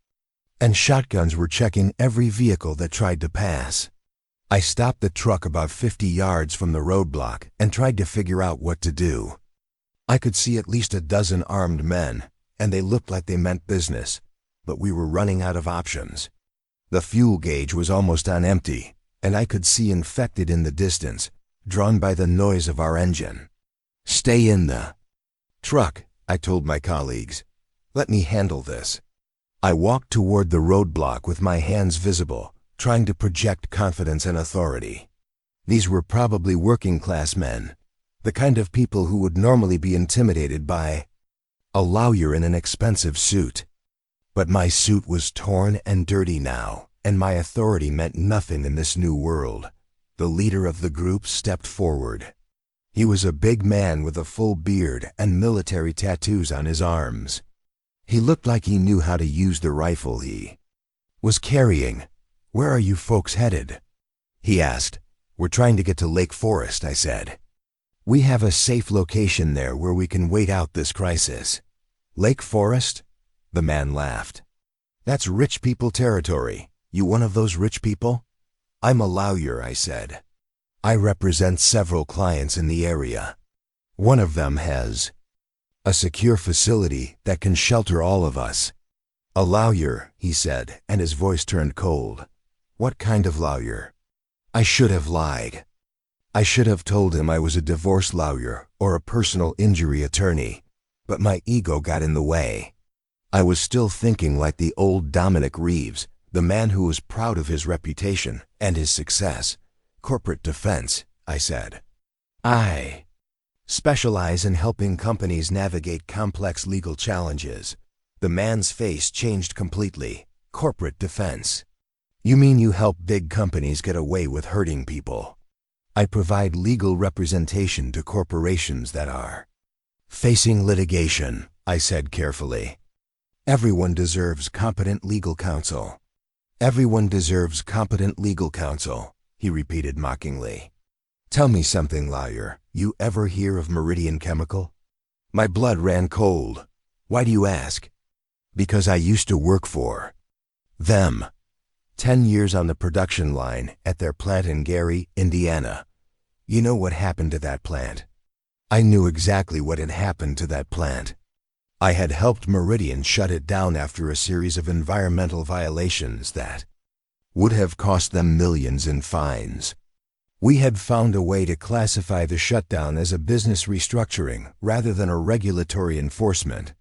and shotguns were checking every vehicle that tried to pass. I stopped the truck about 50 yards from the roadblock and tried to figure out what to do. I could see at least a dozen armed men, and they looked like they meant business, but we were running out of options. The fuel gauge was almost on empty, and I could see infected in the distance, drawn by the noise of our engine. "Stay in the truck," I told my colleagues. "Let me handle this." I walked toward the roadblock with my hands visible, trying to project confidence and authority. These were probably working-class men, the kind of people who would normally be intimidated by a lawyer in an expensive suit. But my suit was torn and dirty now, and my authority meant nothing in this new world. The leader of the group stepped forward. He was a big man with a full beard and military tattoos on his arms. He looked like he knew how to use the rifle he was carrying. "Where are you folks headed?" he asked. "We're trying to get to Lake Forest," I said. "We have a safe location there where we can wait out this crisis." "Lake Forest?" The man laughed. "That's rich people territory. You one of those rich people?" "I'm a lawyer," I said. "I represent several clients in the area. One of them has a secure facility that can shelter all of us." "A lawyer," he said, and his voice turned cold. "What kind of lawyer?" I should have lied. I should have told him I was a divorce lawyer or a personal injury attorney, but my ego got in the way. I was still thinking like the old Dominic Reeves, the man who was proud of his reputation and his success. "Corporate defense," I said. "I specialize in helping companies navigate complex legal challenges." The man's face changed completely. "Corporate defense? You mean you help big companies get away with hurting people?" "I provide legal representation to corporations that are facing litigation," I said carefully. "Everyone deserves competent legal counsel." "Everyone deserves competent legal counsel," he repeated mockingly. "Tell me something, lawyer. You ever hear of Meridian Chemical?" My blood ran cold. "Why do you ask?" "Because I used to work for them. 10 years on the production line at their plant in Gary, Indiana. You know what happened to that plant?" I knew exactly what had happened to that plant. I had helped Meridian shut it down after a series of environmental violations that would have cost them millions in fines. We had found a way to classify the shutdown as a business restructuring rather than a regulatory enforcement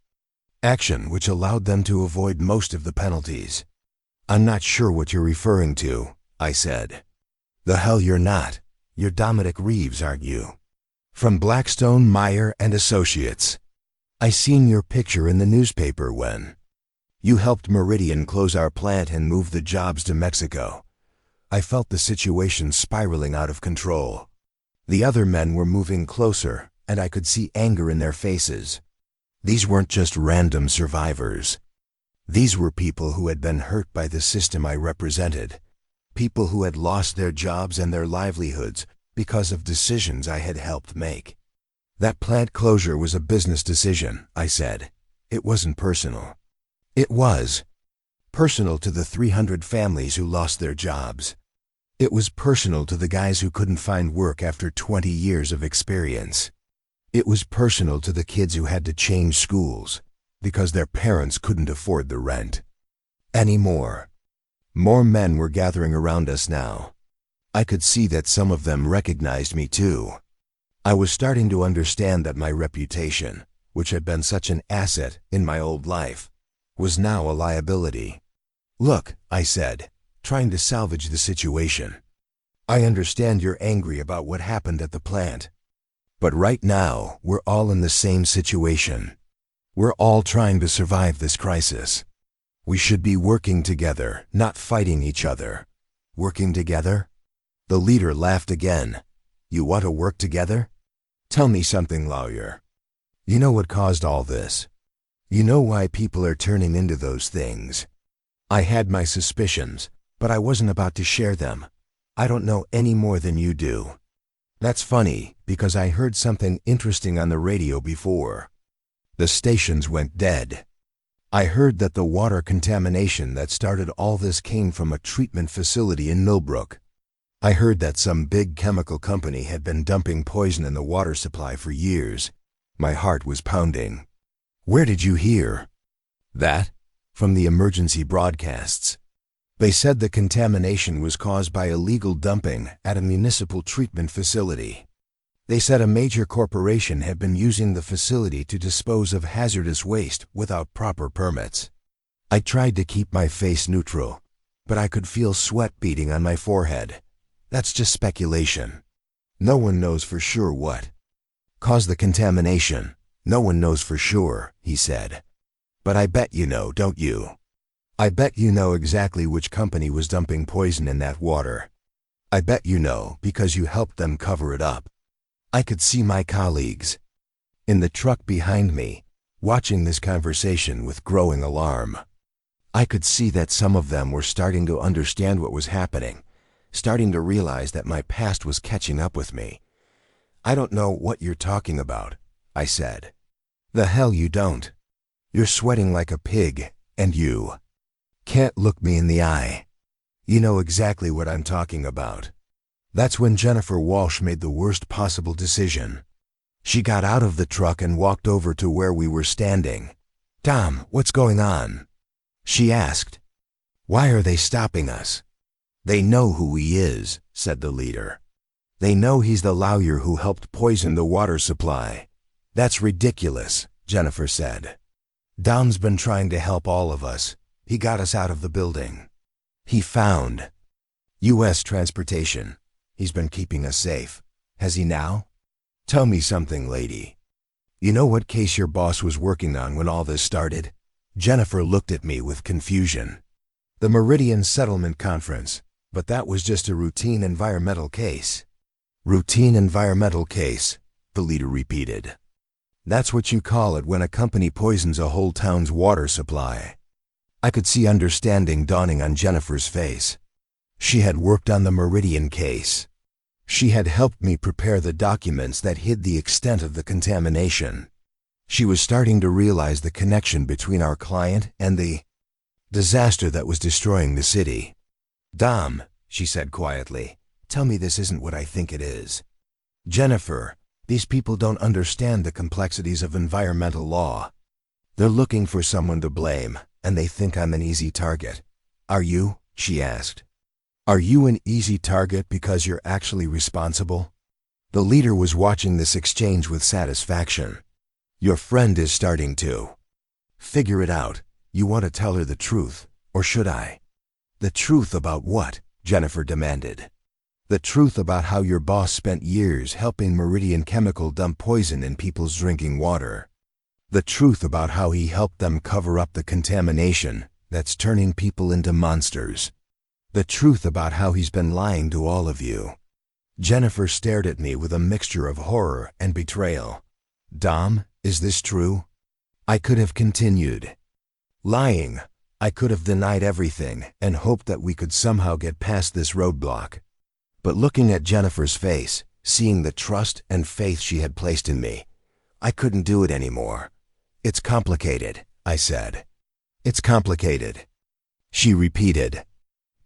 action, which allowed them to avoid most of the penalties. "I'm not sure what you're referring to," I said. "The hell you're not. You're Dominic Reeves, aren't you? From Blackstone, Meyer and Associates. I seen your picture in the newspaper when you helped Meridian close our plant and move the jobs to Mexico." I felt the situation spiraling out of control. The other men were moving closer, and I could see anger in their faces. These weren't just random survivors. These were people who had been hurt by the system I represented, people who had lost their jobs and their livelihoods because of decisions I had helped make. That plant closure was a business decision, I said. It wasn't personal. It was personal to the 300 families who lost their jobs. It was personal to the guys who couldn't find work after 20 years of experience. It was personal to the kids who had to change schools because their parents couldn't afford the rent anymore. More men were gathering around us now. I could see that some of them recognized me too. I was starting to understand that my reputation, which had been such an asset in my old life, was now a liability. Look, I said, trying to salvage the situation. I understand you're angry about what happened at the plant. But right now, we're all in the same situation. We're all trying to survive this crisis. We should be working together, not fighting each other. Working together? The leader laughed again. You want to work together? Tell me something, lawyer. You know what caused all this? You know why people are turning into those things. I had my suspicions, but I wasn't about to share them. I don't know any more than you do. That's funny, because I heard something interesting on the radio before. The stations went dead. I heard that the water contamination that started all this came from a treatment facility in Millbrook. I heard that some big chemical company had been dumping poison in the water supply for years. My heart was pounding. Where did you hear that? From the emergency broadcasts. They said the contamination was caused by illegal dumping at a municipal treatment facility. They said a major corporation had been using the facility to dispose of hazardous waste without proper permits. I tried to keep my face neutral, but I could feel sweat beading on my forehead. That's just speculation. No one knows for sure what caused the contamination. No one knows for sure, he said. But I bet you know, don't you? I bet you know exactly which company was dumping poison in that water. I bet you know because you helped them cover it up. I could see my colleagues in the truck behind me, watching this conversation with growing alarm. I could see that some of them were starting to understand what was happening, starting to realize that my past was catching up with me. I don't know what you're talking about, I said. The hell you don't. You're sweating like a pig, and you can't look me in the eye. You know exactly what I'm talking about. That's when Jennifer Walsh made the worst possible decision. She got out of the truck and walked over to where we were standing. Tom, what's going on? She asked. Why are they stopping us? They know who he is, said the leader. They know he's the lawyer who helped poison the water supply. That's ridiculous, Jennifer said. Dom's been trying to help all of us. He got us out of the building. He found U.S. transportation. He's been keeping us safe. Has he now? Tell me something, lady. You know what case your boss was working on when all this started? Jennifer looked at me with confusion. The Meridian Settlement Conference, but that was just a routine environmental case. Routine environmental case, the leader repeated. That's what you call it when a company poisons a whole town's water supply. I could see understanding dawning on Jennifer's face. She had worked on the Meridian case. She had helped me prepare the documents that hid the extent of the contamination. She was starting to realize the connection between our client and the disaster that was destroying the city. Dom, she said quietly, tell me this isn't what I think it is. Jennifer, these people don't understand the complexities of environmental law. They're looking for someone to blame, and they think I'm an easy target. Are you? She asked. Are you an easy target because you're actually responsible? The leader was watching this exchange with satisfaction. Your friend is starting to figure it out. You want to tell her the truth, or should I? The truth about what? Jennifer demanded. The truth about how your boss spent years helping Meridian Chemical dump poison in people's drinking water. The truth about how he helped them cover up the contamination that's turning people into monsters. The truth about how he's been lying to all of you. Jennifer stared at me with a mixture of horror and betrayal. Dom, is this true? I could have continued. Lying, I could have denied everything and hoped that we could somehow get past this roadblock. But looking at Jennifer's face, seeing the trust and faith she had placed in me, I couldn't do it anymore. It's complicated, I said. It's complicated. She repeated.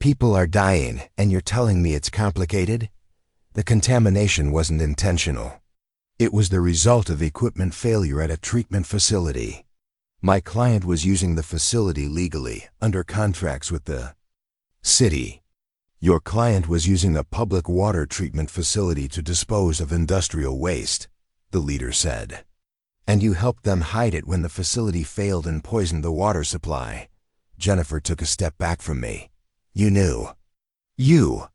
People are dying, and you're telling me it's complicated? The contamination wasn't intentional. It was the result of equipment failure at a treatment facility. My client was using the facility legally, under contracts with the city. Your client was using a public water treatment facility to dispose of industrial waste, the leader said. And you helped them hide it when the facility failed and poisoned the water supply. Jennifer took a step back from me. You knew. You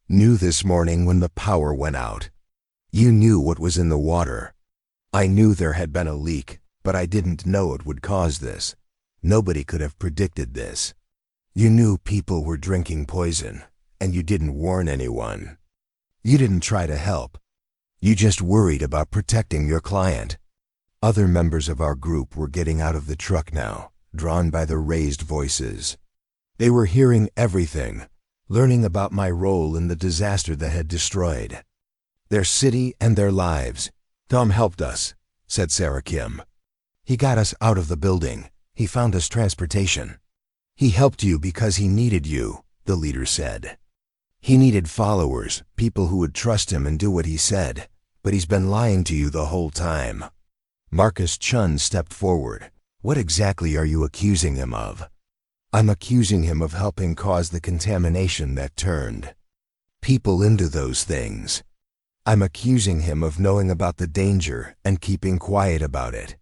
knew this morning when the power went out. You knew what was in the water. I knew there had been a leak, but I didn't know it would cause this. Nobody could have predicted this. You knew people were drinking poison, and you didn't warn anyone. You didn't try to help. You just worried about protecting your client. Other members of our group were getting out of the truck now, drawn by the raised voices. They were hearing everything, learning about my role in the disaster that had destroyed their city and their lives. Tom helped us, said Sarah Kim. He got us out of the building. He found us transportation. He helped you because he needed you, the leader said. He needed followers, people who would trust him and do what he said, but he's been lying to you the whole time. Marcus Chun stepped forward. What exactly are you accusing him of? I'm accusing him of helping cause the contamination that turned people into those things. I'm accusing him of knowing about the danger and keeping quiet about it.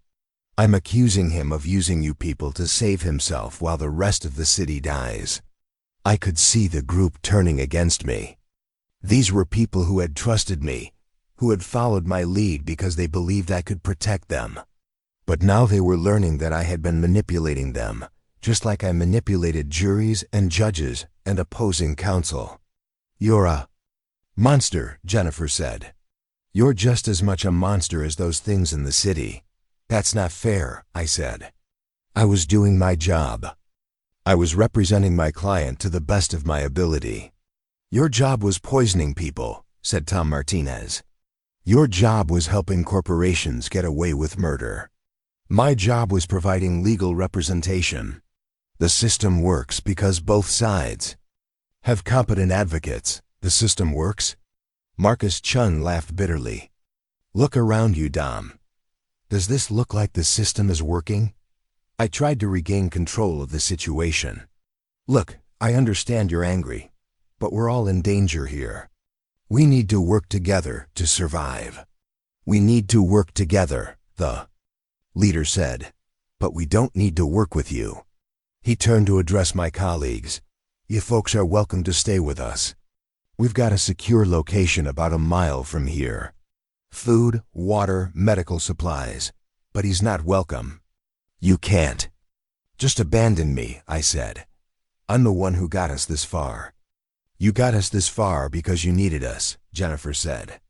I'm accusing him of using you people to save himself while the rest of the city dies. I could see the group turning against me. These were people who had trusted me, who had followed my lead because they believed I could protect them. But now they were learning that I had been manipulating them, just like I manipulated juries and judges and opposing counsel. You're a monster, Jennifer said. You're just as much a monster as those things in the city. That's not fair, I said. I was doing my job. I was representing my client to the best of my ability. Your job was poisoning people, said Tom Martinez. Your job was helping corporations get away with murder. My job was providing legal representation. The system works because both sides have competent advocates. The system works? Marcus Chun laughed bitterly. Look around you, Dom. Does this look like the system is working? I tried to regain control of the situation. Look, I understand you're angry, but we're all in danger here. We need to work together to survive. We need to work together, the leader said. But we don't need to work with you. He turned to address my colleagues. You folks are welcome to stay with us. We've got a secure location about a mile from here. Food, water, medical supplies. But he's not welcome. You can't just abandon me, I said. I'm the one who got us this far. You got us this far because you needed us, Jennifer said.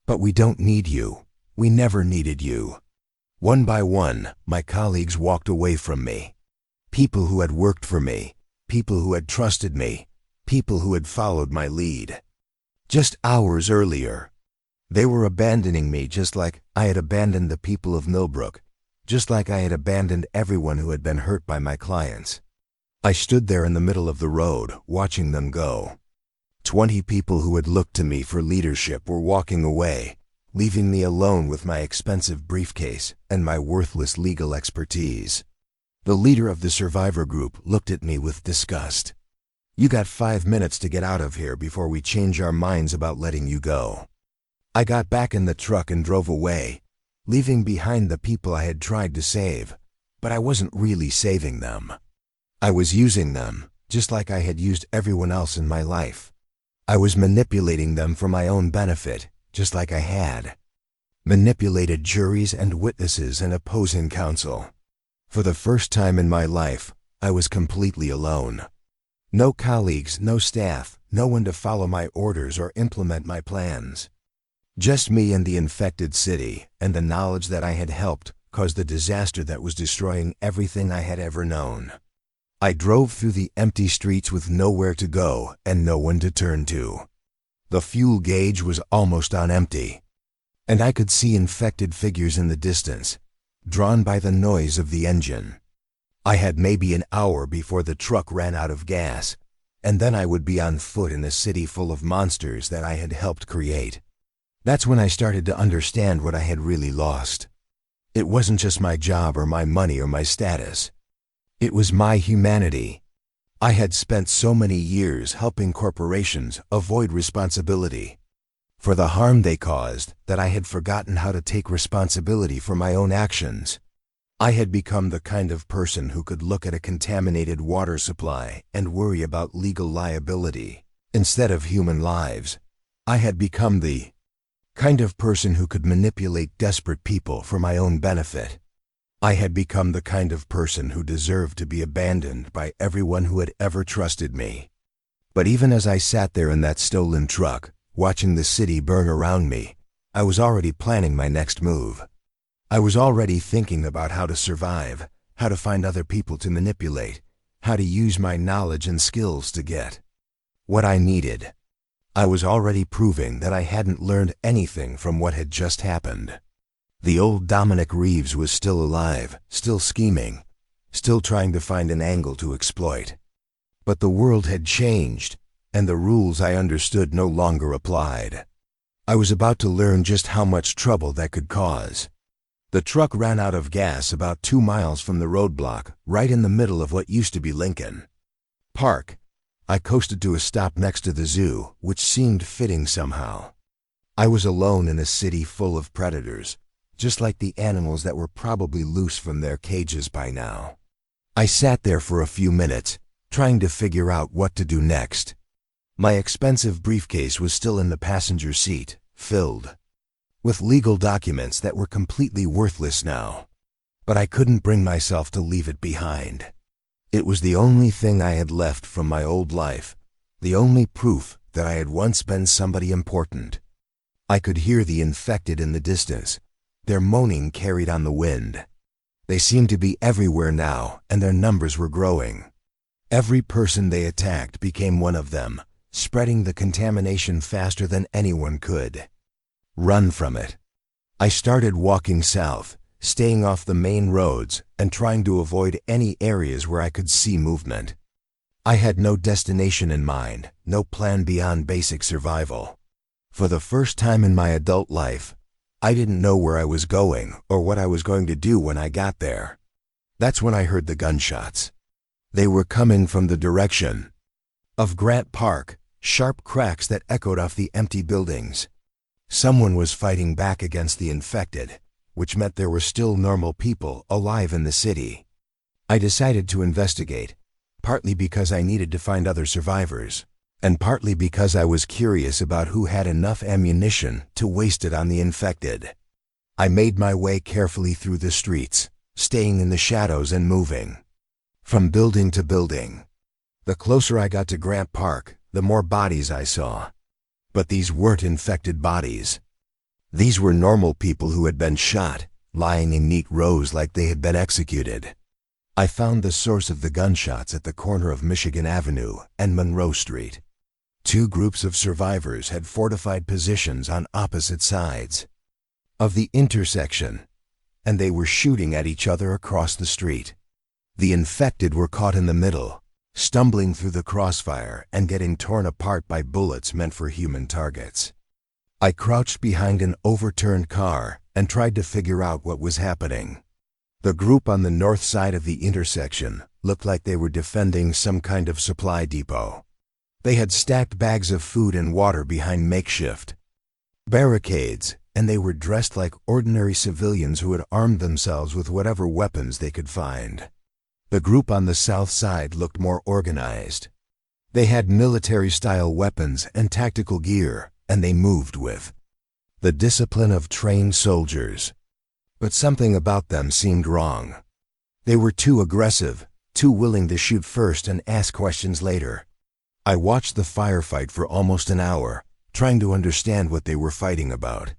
But we don't need you. We never needed you. One by one, my colleagues walked away from me. People who had worked for me, people who had trusted me, people who had followed my lead. Just hours earlier, they were abandoning me just like I had abandoned the people of Millbrook, just like I had abandoned everyone who had been hurt by my clients. I stood there in the middle of the road, watching them go. 20 people who had looked to me for leadership were walking away, leaving me alone with my expensive briefcase and my worthless legal expertise. The leader of the survivor group looked at me with disgust. You got 5 minutes to get out of here before we change our minds about letting you go. I got back in the truck and drove away, leaving behind the people I had tried to save, but I wasn't really saving them. I was using them, just like I had used everyone else in my life. I was manipulating them for my own benefit, just like I had manipulated juries and witnesses and opposing counsel. For the first time in my life, I was completely alone. No colleagues, no staff, no one to follow my orders or implement my plans. Just me and the infected city, and the knowledge that I had helped cause the disaster that was destroying everything I had ever known. I drove through the empty streets with nowhere to go and no one to turn to. The fuel gauge was almost on empty, and I could see infected figures in the distance, drawn by the noise of the engine. I had maybe an hour before the truck ran out of gas, and then I would be on foot in a city full of monsters that I had helped create. That's when I started to understand what I had really lost. It wasn't just my job or my money or my status. It was my humanity. I had spent so many years helping corporations avoid responsibility for the harm they caused that I had forgotten how to take responsibility for my own actions. I had become the kind of person who could look at a contaminated water supply and worry about legal liability instead of human lives. I had become the kind of person who could manipulate desperate people for my own benefit. I had become the kind of person who deserved to be abandoned by everyone who had ever trusted me. But even as I sat there in that stolen truck, watching the city burn around me, I was already planning my next move. I was already thinking about how to survive, how to find other people to manipulate, how to use my knowledge and skills to get what I needed. I was already proving that I hadn't learned anything from what had just happened. The old Dominic Reeves was still alive, still scheming, still trying to find an angle to exploit. But the world had changed, and the rules I understood no longer applied. I was about to learn just how much trouble that could cause. The truck ran out of gas about 2 miles from the roadblock, right in the middle of what used to be Lincoln Park. I coasted to a stop next to the zoo, which seemed fitting somehow. I was alone in a city full of predators, just like the animals that were probably loose from their cages by now. I sat there for a few minutes, trying to figure out what to do next. My expensive briefcase was still in the passenger seat, filled with legal documents that were completely worthless now. But I couldn't bring myself to leave it behind. It was the only thing I had left from my old life, the only proof that I had once been somebody important. I could hear the infected in the distance, their moaning carried on the wind. They seemed to be everywhere now, and their numbers were growing. Every person they attacked became one of them, spreading the contamination faster than anyone could run from it. I started walking south, staying off the main roads and trying to avoid any areas where I could see movement. I had no destination in mind, no plan beyond basic survival. For the first time in my adult life, I didn't know where I was going or what I was going to do when I got there. That's when I heard the gunshots. They were coming from the direction of Grant Park, sharp cracks that echoed off the empty buildings. Someone was fighting back against the infected, which meant there were still normal people alive in the city. I decided to investigate, partly because I needed to find other survivors, and partly because I was curious about who had enough ammunition to waste it on the infected. I made my way carefully through the streets, staying in the shadows and moving from building to building. The closer I got to Grant Park, the more bodies I saw. But these weren't infected bodies. These were normal people who had been shot, lying in neat rows like they had been executed. I found the source of the gunshots at the corner of Michigan Avenue and Monroe Street. 2 groups of survivors had fortified positions on opposite sides of the intersection, and they were shooting at each other across the street. The infected were caught in the middle, stumbling through the crossfire and getting torn apart by bullets meant for human targets. I crouched behind an overturned car and tried to figure out what was happening. The group on the north side of the intersection looked like they were defending some kind of supply depot. They had stacked bags of food and water behind makeshift barricades, and they were dressed like ordinary civilians who had armed themselves with whatever weapons they could find. The group on the south side looked more organized. They had military-style weapons and tactical gear, and they moved with the discipline of trained soldiers. But something about them seemed wrong. They were too aggressive, too willing to shoot first and ask questions later. I watched the firefight for almost an hour, trying to understand what they were fighting about.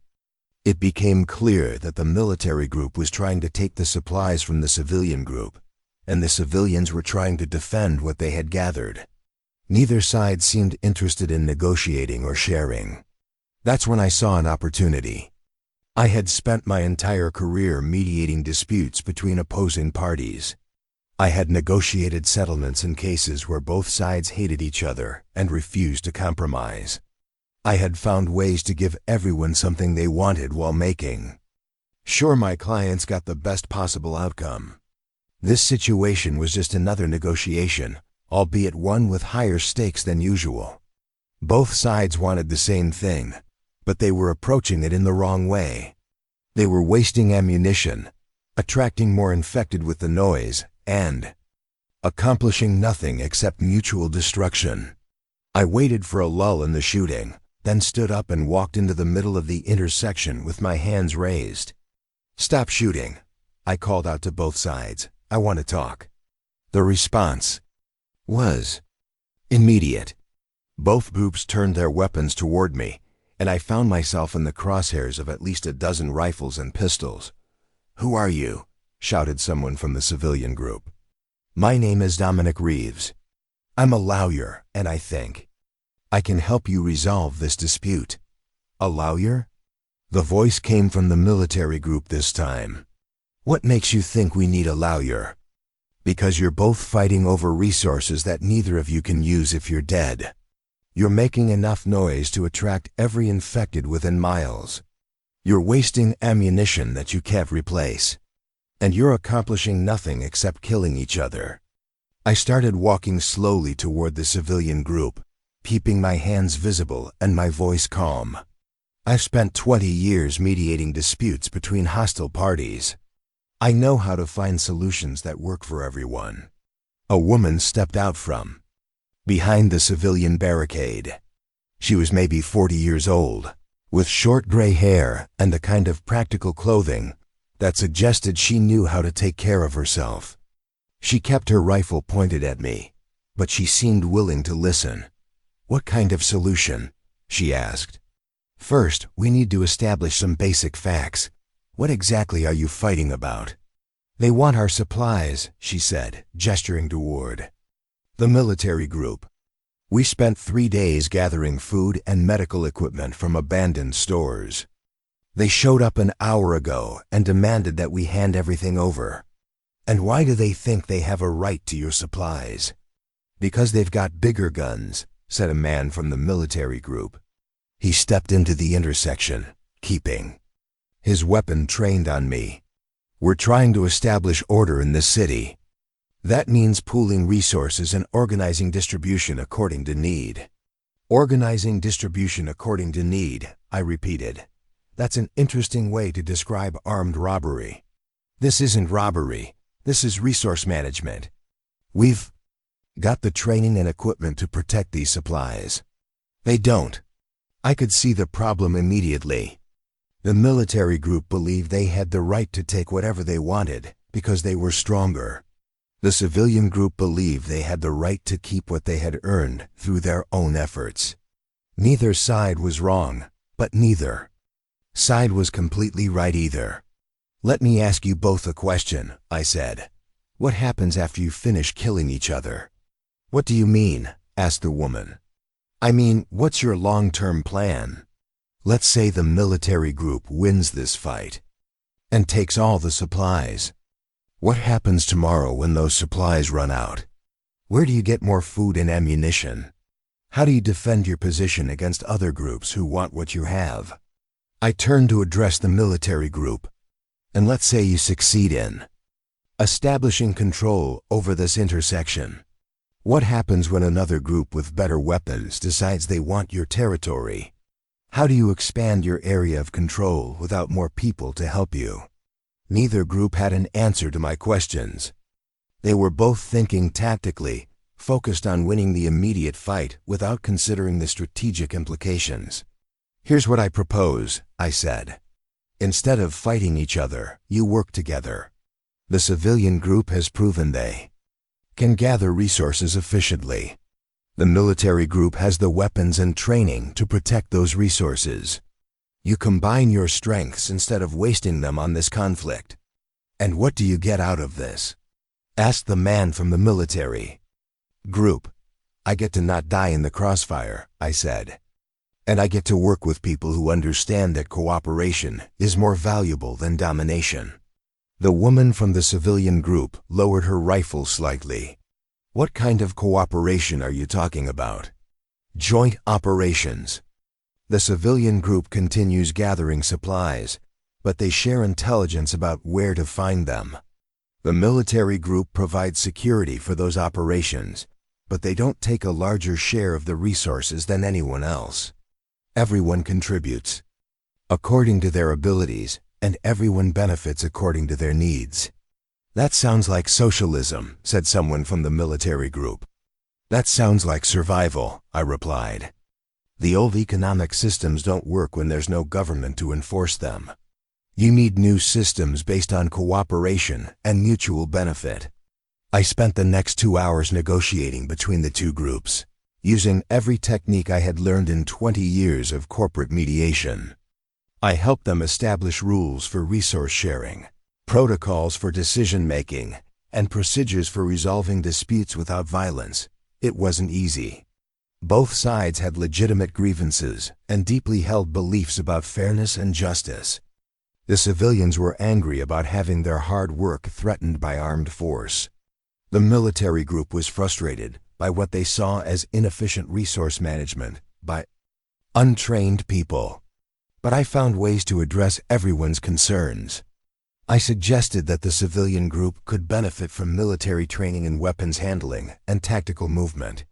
It became clear that the military group was trying to take the supplies from the civilian group, and the civilians were trying to defend what they had gathered. Neither side seemed interested in negotiating or sharing. That's when I saw an opportunity. I had spent my entire career mediating disputes between opposing parties. I had negotiated settlements in cases where both sides hated each other and refused to compromise. I had found ways to give everyone something they wanted while making sure my clients got the best possible outcome. This situation was just another negotiation, albeit one with higher stakes than usual. Both sides wanted the same thing, but they were approaching it in the wrong way. They were wasting ammunition, attracting more infected with the noise, and accomplishing nothing except mutual destruction. I waited for a lull in the shooting, then stood up and walked into the middle of the intersection with my hands raised. "Stop shooting," I called out to both sides. "I want to talk." The response was immediate. Both groups turned their weapons toward me, and I found myself in the crosshairs of at least a dozen rifles and pistols. "Who are you?" shouted someone from the civilian group. "My name is Dominic Reeves. I'm a lawyer, and I think I can help you resolve this dispute." "A lawyer?" The voice came from the military group this time. "What makes you think we need a lawyer?" "Because you're both fighting over resources that neither of you can use if you're dead. You're making enough noise to attract every infected within miles. You're wasting ammunition that you can't replace. And you're accomplishing nothing except killing each other." I started walking slowly toward the civilian group, keeping my hands visible and my voice calm. I've spent 20 years mediating disputes between hostile parties. I know how to find solutions that work for everyone. A woman stepped out from behind the civilian barricade. She was maybe 40 years old, with short gray hair and the kind of practical clothing that suggested she knew how to take care of herself. She kept her rifle pointed at me, but she seemed willing to listen. "What kind of solution?" she asked. "First, we need to establish some basic facts. What exactly are you fighting about?" "They want our supplies," she said, gesturing toward the military group. "We spent 3 days gathering food and medical equipment from abandoned stores. They showed up an hour ago and demanded that we hand everything over." "And why do they think they have a right to your supplies?" "Because they've got bigger guns," said a man from the military group. He stepped into the intersection, keeping his weapon trained on me. "We're trying to establish order in this city. That means pooling resources and organizing distribution according to need." "Organizing distribution according to need," I repeated. "That's an interesting way to describe armed robbery." "This isn't robbery. This is resource management. We've got the training and equipment to protect these supplies." "They don't." I could see the problem immediately. The military group believed they had the right to take whatever they wanted because they were stronger. The civilian group believed they had the right to keep what they had earned through their own efforts. Neither side was wrong, but neither side was completely right either. "Let me ask you both a question," I said. "What happens after you finish killing each other?" "What do you mean?" asked the woman. "I mean, what's your long-term plan? Let's say the military group wins this fight and takes all the supplies. What happens tomorrow when those supplies run out? Where do you get more food and ammunition? How do you defend your position against other groups who want what you have?" I turned to address the military group. "And let's say you succeed in establishing control over this intersection. What happens when another group with better weapons decides they want your territory? How do you expand your area of control without more people to help you?" Neither group had an answer to my questions. They were both thinking tactically, focused on winning the immediate fight without considering the strategic implications. "Here's what I propose," I said. "Instead of fighting each other, you work together. The civilian group has proven they can gather resources efficiently. The military group has the weapons and training to protect those resources. You combine your strengths instead of wasting them on this conflict. And what do you get out of this?" asked the man from the military group. I get to not die in the crossfire, I said. And I get to work with people who understand that cooperation is more valuable than domination. The woman from the civilian group lowered her rifle slightly. What kind of cooperation are you talking about? Joint operations. The civilian group continues gathering supplies, but they share intelligence about where to find them. The military group provides security for those operations, but they don't take a larger share of the resources than anyone else. Everyone contributes according to their abilities, and everyone benefits according to their needs. That sounds like socialism, said someone from the military group. That sounds like survival, I replied. The old economic systems don't work when there's no government to enforce them. You need new systems based on cooperation and mutual benefit. I spent the next 2 hours negotiating between the two groups, using every technique I had learned in 20 years of corporate mediation. I helped them establish rules for resource sharing, protocols for decision-making, and procedures for resolving disputes without violence. It wasn't easy. Both sides had legitimate grievances and deeply held beliefs about fairness and justice. The civilians were angry about having their hard work threatened by armed force. The military group was frustrated by what they saw as inefficient resource management by untrained people. But I found ways to address everyone's concerns. I suggested that the civilian group could benefit from military training in weapons handling and tactical movement.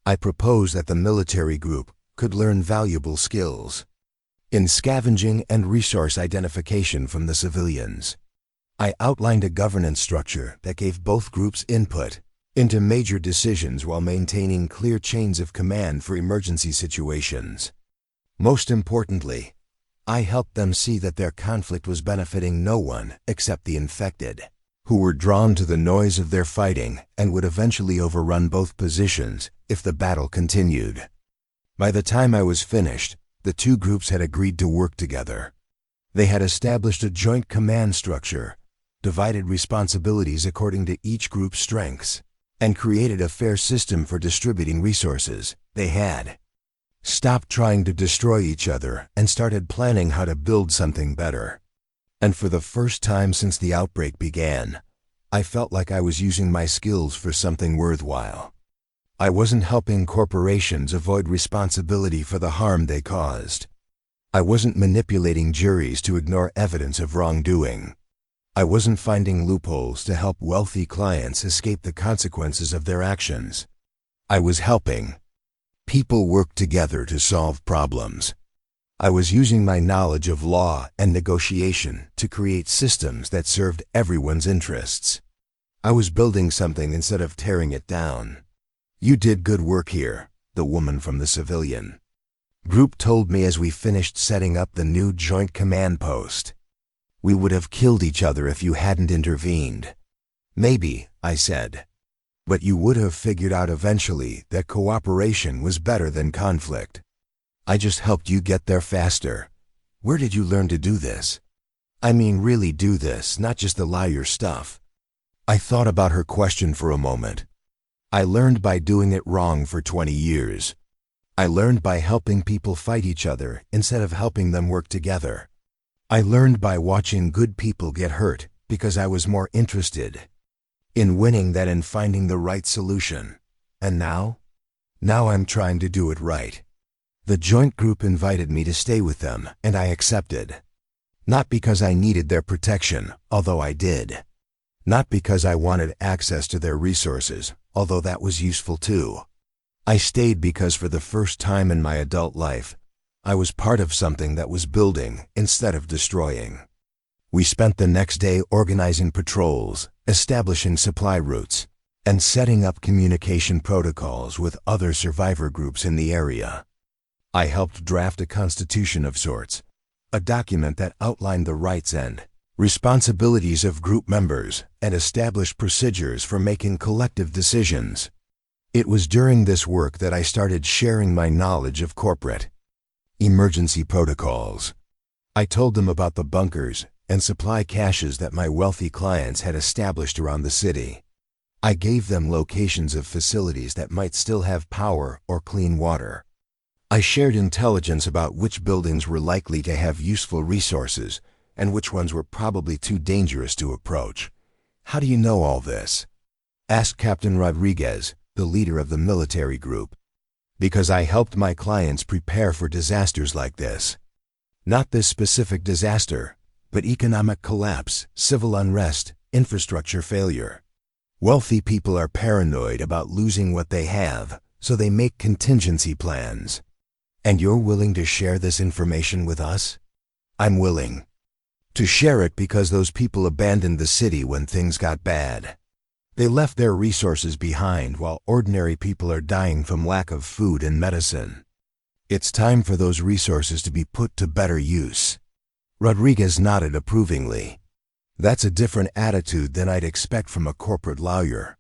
I proposed that the military group could learn valuable skills in scavenging and resource identification from the civilians. I outlined a governance structure that gave both groups input into major decisions while maintaining clear chains of command for emergency situations. Most importantly, I helped them see that their conflict was benefiting no one except the infected, who were drawn to the noise of their fighting and would eventually overrun both positions if the battle continued. By the time I was finished, the two groups had agreed to work together. They had established a joint command structure, divided responsibilities according to each group's strengths, and created a fair system for distributing resources. They had stopped trying to destroy each other and started planning how to build something better. And for the first time since the outbreak began, I felt like I was using my skills for something worthwhile. I wasn't helping corporations avoid responsibility for the harm they caused. I wasn't manipulating juries to ignore evidence of wrongdoing. I wasn't finding loopholes to help wealthy clients escape the consequences of their actions. I was helping people work together to solve problems. I was using my knowledge of law and negotiation to create systems that served everyone's interests. I was building something instead of tearing it down. You did good work here, the woman from the civilian group told me as we finished setting up the new joint command post. We would have killed each other if you hadn't intervened. Maybe, I said. But you would have figured out eventually that cooperation was better than conflict. I just helped you get there faster. Where did you learn to do this? I mean really do this, not just the liar stuff. I thought about her question for a moment. I learned by doing it wrong for 20 years. I learned by helping people fight each other instead of helping them work together. I learned by watching good people get hurt because I was more interested in winning than in finding the right solution. And now I'm trying to do it right. The joint group invited me to stay with them, and I accepted. Not because I needed their protection, although I did. Not because I wanted access to their resources, although that was useful too. I stayed because for the first time in my adult life, I was part of something that was building instead of destroying. We spent the next day organizing patrols, establishing supply routes, and setting up communication protocols with other survivor groups in the area. I helped draft a constitution of sorts, a document that outlined the rights and responsibilities of group members and established procedures for making collective decisions. It was during this work that I started sharing my knowledge of corporate emergency protocols. I told them about the bunkers and supply caches that my wealthy clients had established around the city. I gave them locations of facilities that might still have power or clean water. I shared intelligence about which buildings were likely to have useful resources and which ones were probably too dangerous to approach. "How do you know all this?" asked Captain Rodriguez, the leader of the military group. "Because I helped my clients prepare for disasters like this. Not this specific disaster, but economic collapse, civil unrest, infrastructure failure. Wealthy people are paranoid about losing what they have, so they make contingency plans. And you're willing to share this information with us?" "I'm willing to share it because those people abandoned the city when things got bad. They left their resources behind while ordinary people are dying from lack of food and medicine. It's time for those resources to be put to better use." Rodriguez nodded approvingly. "That's a different attitude than I'd expect from a corporate lawyer.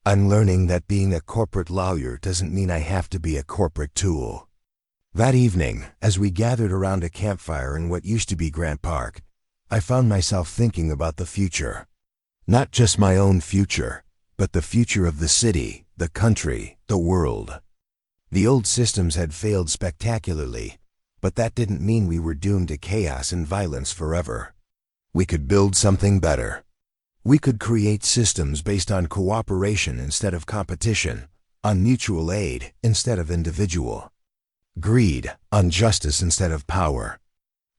I'm learning that being a corporate lawyer doesn't mean I have to be a corporate tool." That evening, as we gathered around a campfire in what used to be Grant Park, I found myself thinking about the future. Not just my own future, but the future of the city, the country, the world. The old systems had failed spectacularly, but that didn't mean we were doomed to chaos and violence forever. We could build something better. We could create systems based on cooperation instead of competition, on mutual aid instead of individual, greed on justice instead of power.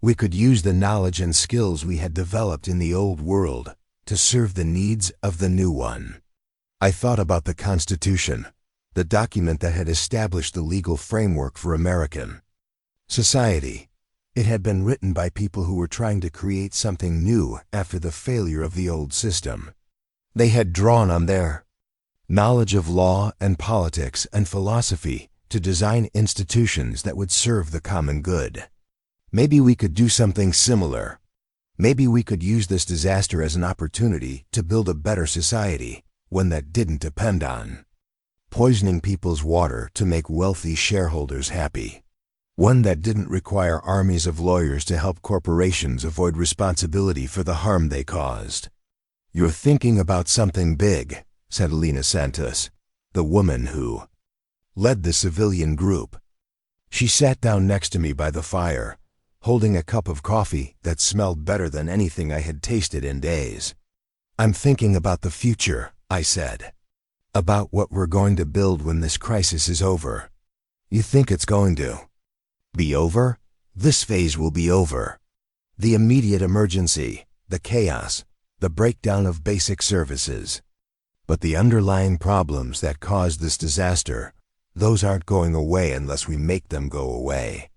We could use the knowledge and skills we had developed in the old world to serve the needs of the new one. I thought about the Constitution, the document that had established the legal framework for American society. It had been written by people who were trying to create something new after the failure of the old system. They had drawn on their knowledge of law and politics and philosophy to design institutions that would serve the common good. Maybe we could do something similar. Maybe we could use this disaster as an opportunity to build a better society, one that didn't depend on poisoning people's water to make wealthy shareholders happy. One that didn't require armies of lawyers to help corporations avoid responsibility for the harm they caused. "You're thinking about something big," said Elena Santos, the woman who led the civilian group. She sat down next to me by the fire, holding a cup of coffee that smelled better than anything I had tasted in days. "I'm thinking about the future," I said. "About what we're going to build when this crisis is over." "You think it's going to be over?" "This phase will be over. The immediate emergency, the chaos, the breakdown of basic services. But the underlying problems that caused this disaster, those aren't going away unless we make them go away."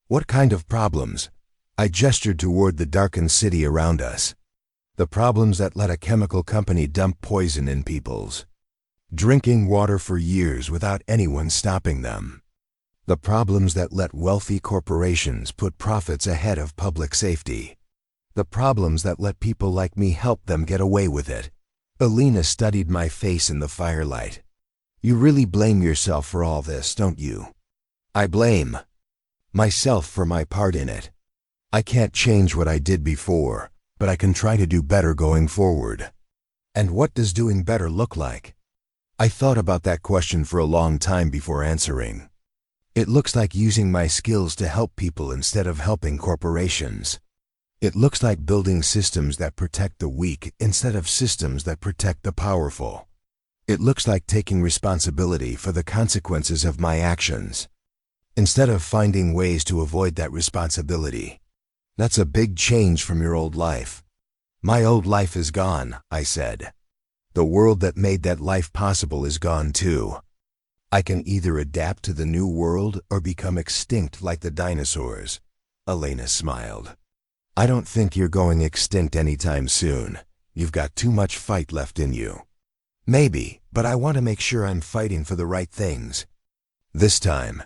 "What kind of problems?" I gestured toward the darkened city around us. "The problems that let a chemical company dump poison in people's drinking water for years without anyone stopping them. The problems that let wealthy corporations put profits ahead of public safety. The problems that let people like me help them get away with it." Elena studied my face in the firelight. "You really blame yourself for all this, don't you?" "I blame myself for my part in it. I can't change what I did before, but I can try to do better going forward." "And what does doing better look like?" I thought about that question for a long time before answering. "It looks like using my skills to help people instead of helping corporations. It looks like building systems that protect the weak instead of systems that protect the powerful. It looks like taking responsibility for the consequences of my actions, instead of finding ways to avoid that responsibility." "That's a big change from your old life." "My old life is gone," I said. "The world that made that life possible is gone too. I can either adapt to the new world or become extinct like the dinosaurs." Elena smiled. "I don't think you're going extinct anytime soon. You've got too much fight left in you." "Maybe, but I want to make sure I'm fighting for the right things." This time,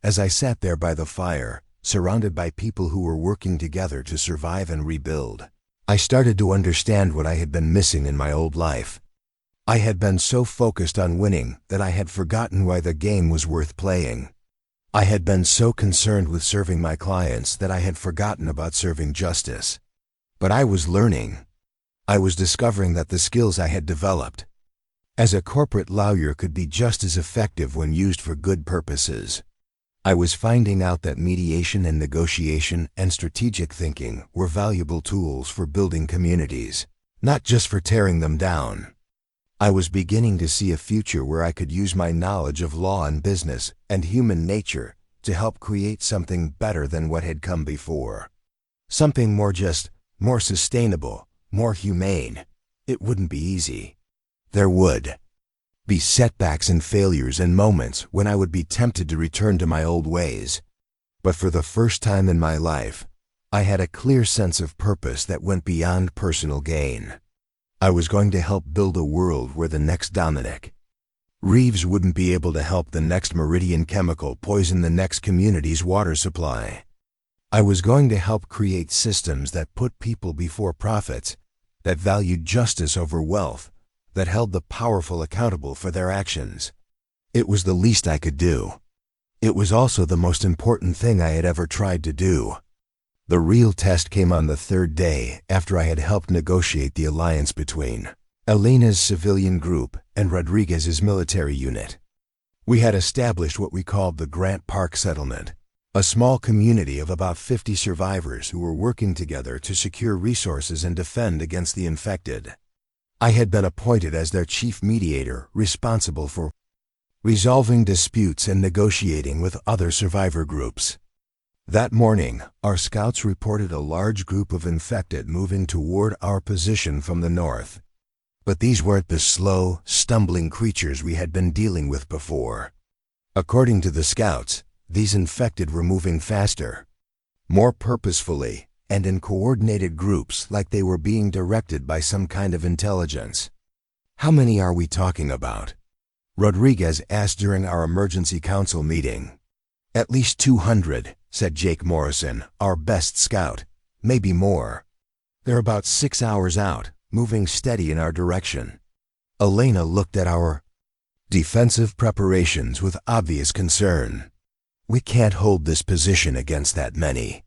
as I sat there by the fire, surrounded by people who were working together to survive and rebuild, I started to understand what I had been missing in my old life. I had been so focused on winning that I had forgotten why the game was worth playing. I had been so concerned with serving my clients that I had forgotten about serving justice. But I was learning. I was discovering that the skills I had developed as a corporate lawyer could be just as effective when used for good purposes. I was finding out that mediation and negotiation and strategic thinking were valuable tools for building communities, not just for tearing them down. I was beginning to see a future where I could use my knowledge of law and business and human nature to help create something better than what had come before. Something more just, more sustainable, more humane. It wouldn't be easy. There would be setbacks and failures and moments when I would be tempted to return to my old ways. But for the first time in my life, I had a clear sense of purpose that went beyond personal gain. I was going to help build a world where the next Dominic Reeves wouldn't be able to help the next Meridian chemical poison the next community's water supply. I was going to help create systems that put people before profits, that valued justice over wealth, that held the powerful accountable for their actions. It was the least I could do. It was also the most important thing I had ever tried to do. The real test came on the third day after I had helped negotiate the alliance between Elena's civilian group and Rodriguez's military unit. We had established what we called the Grant Park Settlement, a small community of about 50 survivors who were working together to secure resources and defend against the infected. I had been appointed as their chief mediator, responsible for resolving disputes and negotiating with other survivor groups. That morning, our scouts reported a large group of infected moving toward our position from the north. But these weren't the slow, stumbling creatures we had been dealing with before. According to the scouts, these infected were moving faster, more purposefully, and in coordinated groups like they were being directed by some kind of intelligence. "How many are we talking about?" Rodriguez asked during our emergency council meeting. "At least 200, said Jake Morrison, our best scout. Maybe more. They're about 6 hours out, moving steady in our direction." Elena looked at our defensive preparations with obvious concern. "We can't hold this position against that many.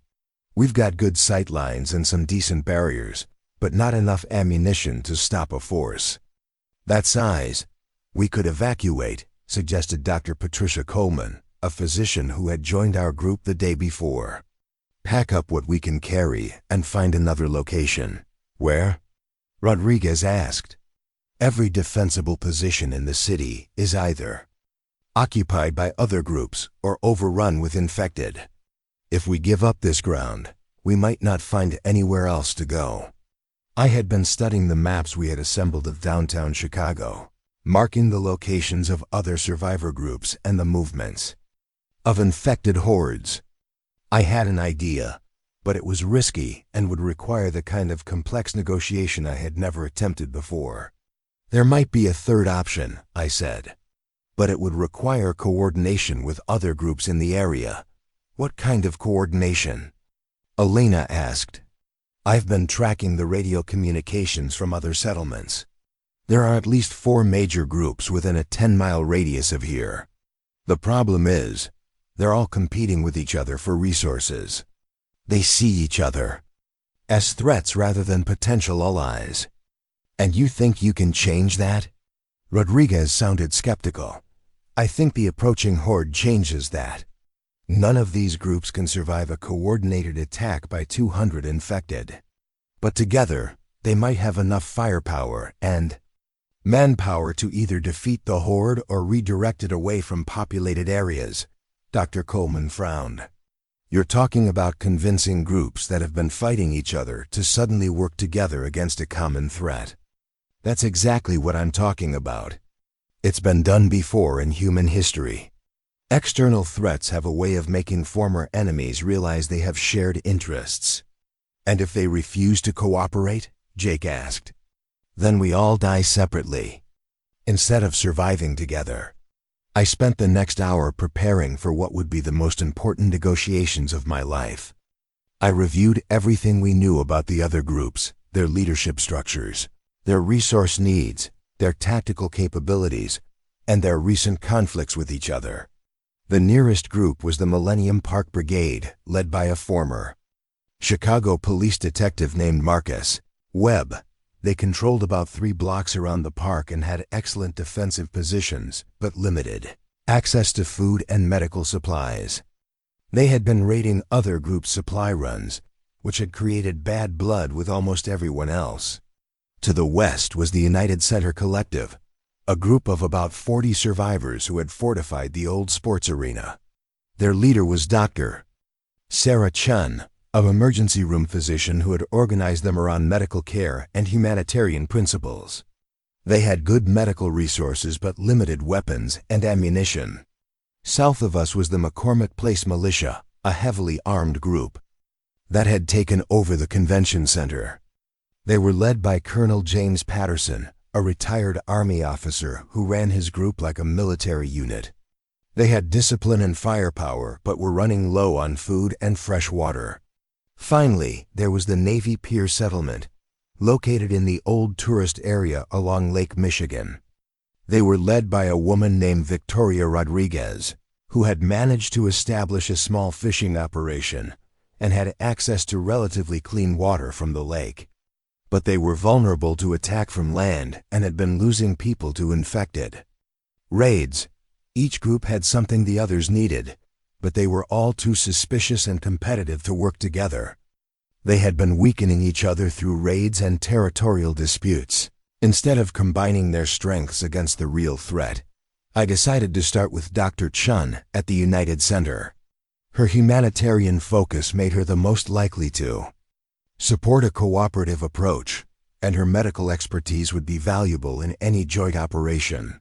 We've got good sight lines and some decent barriers, but not enough ammunition to stop a force that size." "We could evacuate," suggested Dr. Patricia Coleman, a physician who had joined our group the day before. "Pack up what we can carry and find another location." "Where?" Rodriguez asked. "Every defensible position in the city is either occupied by other groups or overrun with infected. If we give up this ground, we might not find anywhere else to go." I had been studying the maps we had assembled of downtown Chicago, marking the locations of other survivor groups and the movements of infected hordes. I had an idea, but it was risky and would require the kind of complex negotiation I had never attempted before. "There might be a third option," I said, "but it would require coordination with other groups in the area." "What kind of coordination?" Elena asked. "I've been tracking the radio communications from other settlements. There are at least 4 major groups within a 10-mile radius of here. The problem is, they're all competing with each other for resources. They see each other as threats rather than potential allies." "And you think you can change that?" Rodriguez sounded skeptical. "I think the approaching horde changes that. None of these groups can survive a coordinated attack by 200 infected. But together, they might have enough firepower and manpower to either defeat the horde or redirect it away from populated areas." Dr. Coleman frowned. "You're talking about convincing groups that have been fighting each other to suddenly work together against a common threat." "That's exactly what I'm talking about. It's been done before in human history. External threats have a way of making former enemies realize they have shared interests." "And if they refuse to cooperate?" Jake asked. "Then we all die separately, instead of surviving together." I spent the next hour preparing for what would be the most important negotiations of my life. I reviewed everything we knew about the other groups, their leadership structures, their resource needs, their tactical capabilities, and their recent conflicts with each other. The nearest group was the Millennium Park Brigade, led by a former Chicago police detective named Marcus Webb, They controlled about 3 blocks around the park and had excellent defensive positions, but limited access to food and medical supplies. They had been raiding other groups' supply runs, which had created bad blood with almost everyone else. To the west was the United Center Collective, a group of about 40 survivors who had fortified the old sports arena. Their leader was Dr. Sarah Chun, an emergency room physician who had organized them around medical care and humanitarian principles. They had good medical resources but limited weapons and ammunition. South of us was the McCormick Place Militia, a heavily armed group that had taken over the convention center. They were led by Colonel James Patterson, a retired Army officer who ran his group like a military unit. They had discipline and firepower but were running low on food and fresh water. Finally, there was the Navy Pier Settlement, located in the old tourist area along Lake Michigan. They were led by a woman named Victoria Rodriguez, who had managed to establish a small fishing operation and had access to relatively clean water from the lake. But they were vulnerable to attack from land and had been losing people to infected raids. Each group had something the others needed, but they were all too suspicious and competitive to work together. They had been weakening each other through raids and territorial disputes. Instead of combining their strengths against the real threat, I decided to start with Dr. Chun at the United Center. Her humanitarian focus made her the most likely to support a cooperative approach, and her medical expertise would be valuable in any joint operation.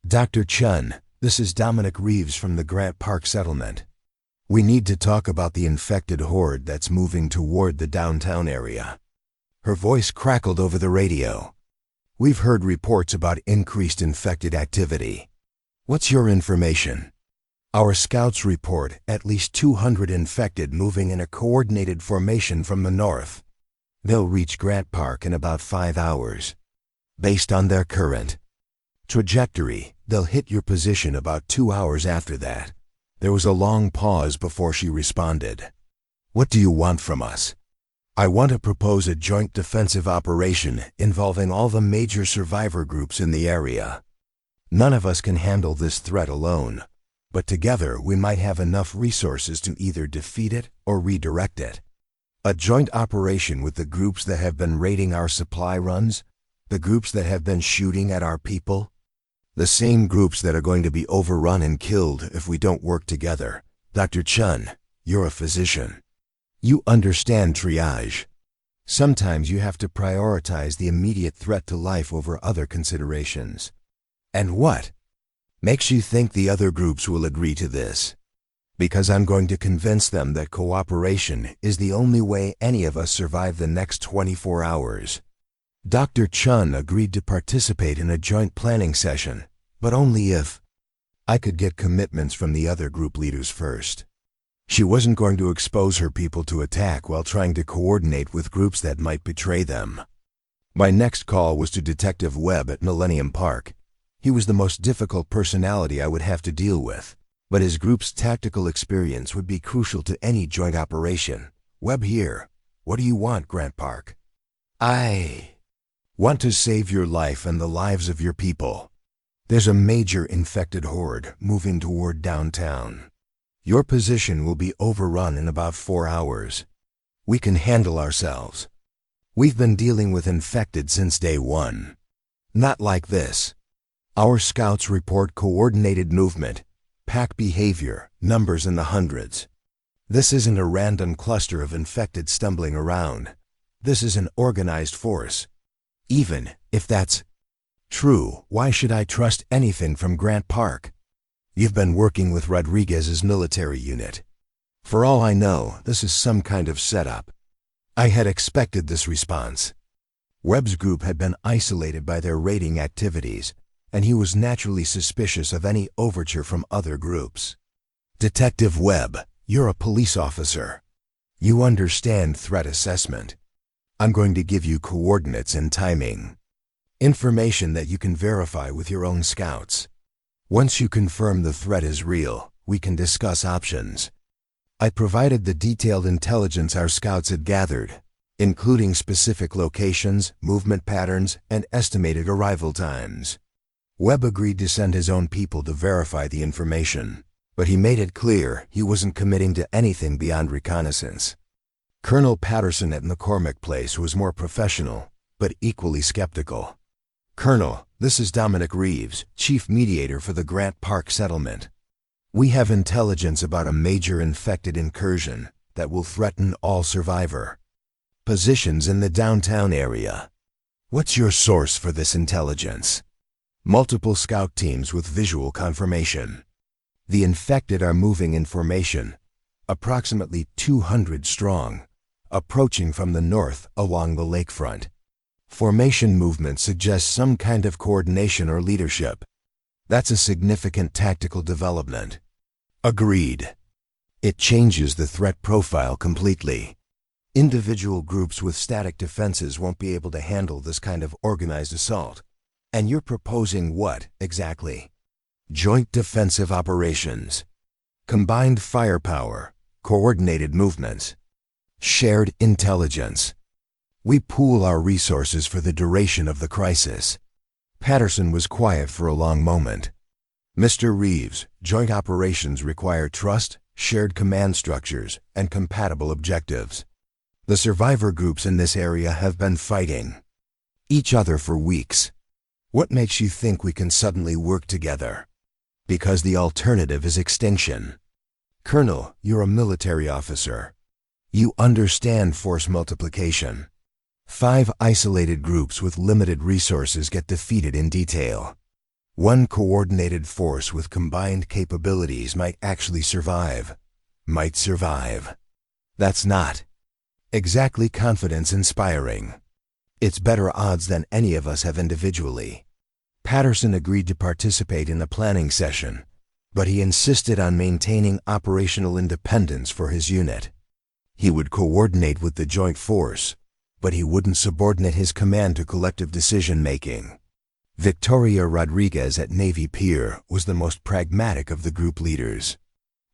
Dr. Chun, this is Dominic Reeves from the Grant Park Settlement. We need to talk about the infected horde that's moving toward the downtown area. Her voice crackled over the radio. We've heard reports about increased infected activity. What's your information? Our scouts report at least 200 infected moving in a coordinated formation from the north. They'll reach Grant Park in about 5 hours. Based on their current trajectory, they'll hit your position about 2 hours after that. There was a long pause before she responded. What do you want from us? I want to propose a joint defensive operation involving all the major survivor groups in the area. None of us can handle this threat alone, but together we might have enough resources to either defeat it or redirect it. A joint operation with the groups that have been raiding our supply runs, the groups that have been shooting at our people, the same groups that are going to be overrun and killed if we don't work together. Dr. Chun, you're a physician. You understand triage. Sometimes you have to prioritize the immediate threat to life over other considerations. And what makes you think the other groups will agree to this? Because I'm going to convince them that cooperation is the only way any of us survive the next 24 hours. Dr. Chun agreed to participate in a joint planning session, but only if I could get commitments from the other group leaders first. She wasn't going to expose her people to attack while trying to coordinate with groups that might betray them. My next call was to Detective Webb at Millennium Park. He was the most difficult personality I would have to deal with, but his group's tactical experience would be crucial to any joint operation. Webb here. What do you want, Grant Park? I want to save your life and the lives of your people. There's a major infected horde moving toward downtown. Your position will be overrun in about 4 hours. We can handle ourselves. We've been dealing with infected since day one. Not like this. Our scouts report coordinated movement, pack behavior, numbers in the hundreds. This isn't a random cluster of infected stumbling around. This is an organized force. Even if that's true, why should I trust anything from Grant Park? You've been working with Rodriguez's military unit. For all I know, this is some kind of setup. I had expected this response. Webb's group had been isolated by their raiding activities, and he was naturally suspicious of any overture from other groups. Detective Webb, you're a police officer. You understand threat assessment. I'm going to give you coordinates and timing. Information that you can verify with your own scouts. Once you confirm the threat is real, we can discuss options. I provided the detailed intelligence our scouts had gathered. including specific locations, movement patterns, and estimated arrival times. Webb agreed to send his own people to verify the information, but he made it clear he wasn't committing to anything beyond reconnaissance. Colonel Patterson at McCormick Place was more professional, but equally skeptical. "Colonel, this is Dominic Reeves, Chief Mediator for the Grant Park Settlement. We have intelligence about a major infected incursion that will threaten all survivor positions in the downtown area. What's your source for this intelligence?" "Multiple scout teams with visual confirmation. The infected are moving in formation, approximately 200 strong, approaching from the north along the lakefront. Formation movement suggests some kind of coordination or leadership. That's a significant tactical development." "Agreed. It changes the threat profile completely. Individual groups with static defenses won't be able to handle this kind of organized assault. And you're proposing what, exactly?" "Joint defensive operations. Combined firepower, coordinated movements, shared intelligence. We pool our resources for the duration of the crisis." Patterson was quiet for a long moment. "Mr. Reeves, joint operations require trust, shared command structures, and compatible objectives. The survivor groups in this area have been fighting each other for weeks. What makes you think we can suddenly work together? Because the alternative is extinction. Colonel, you're a military officer. You understand force multiplication. 5 isolated groups with limited resources get defeated in detail. 1 coordinated force with combined capabilities might actually survive. Might survive. That's not exactly confidence-inspiring. It's better odds than any of us have individually." Patterson agreed to participate in the planning session, but he insisted on maintaining operational independence for his unit. He would coordinate with the joint force, but he wouldn't subordinate his command to collective decision-making. Victoria Rodriguez at Navy Pier was the most pragmatic of the group leaders.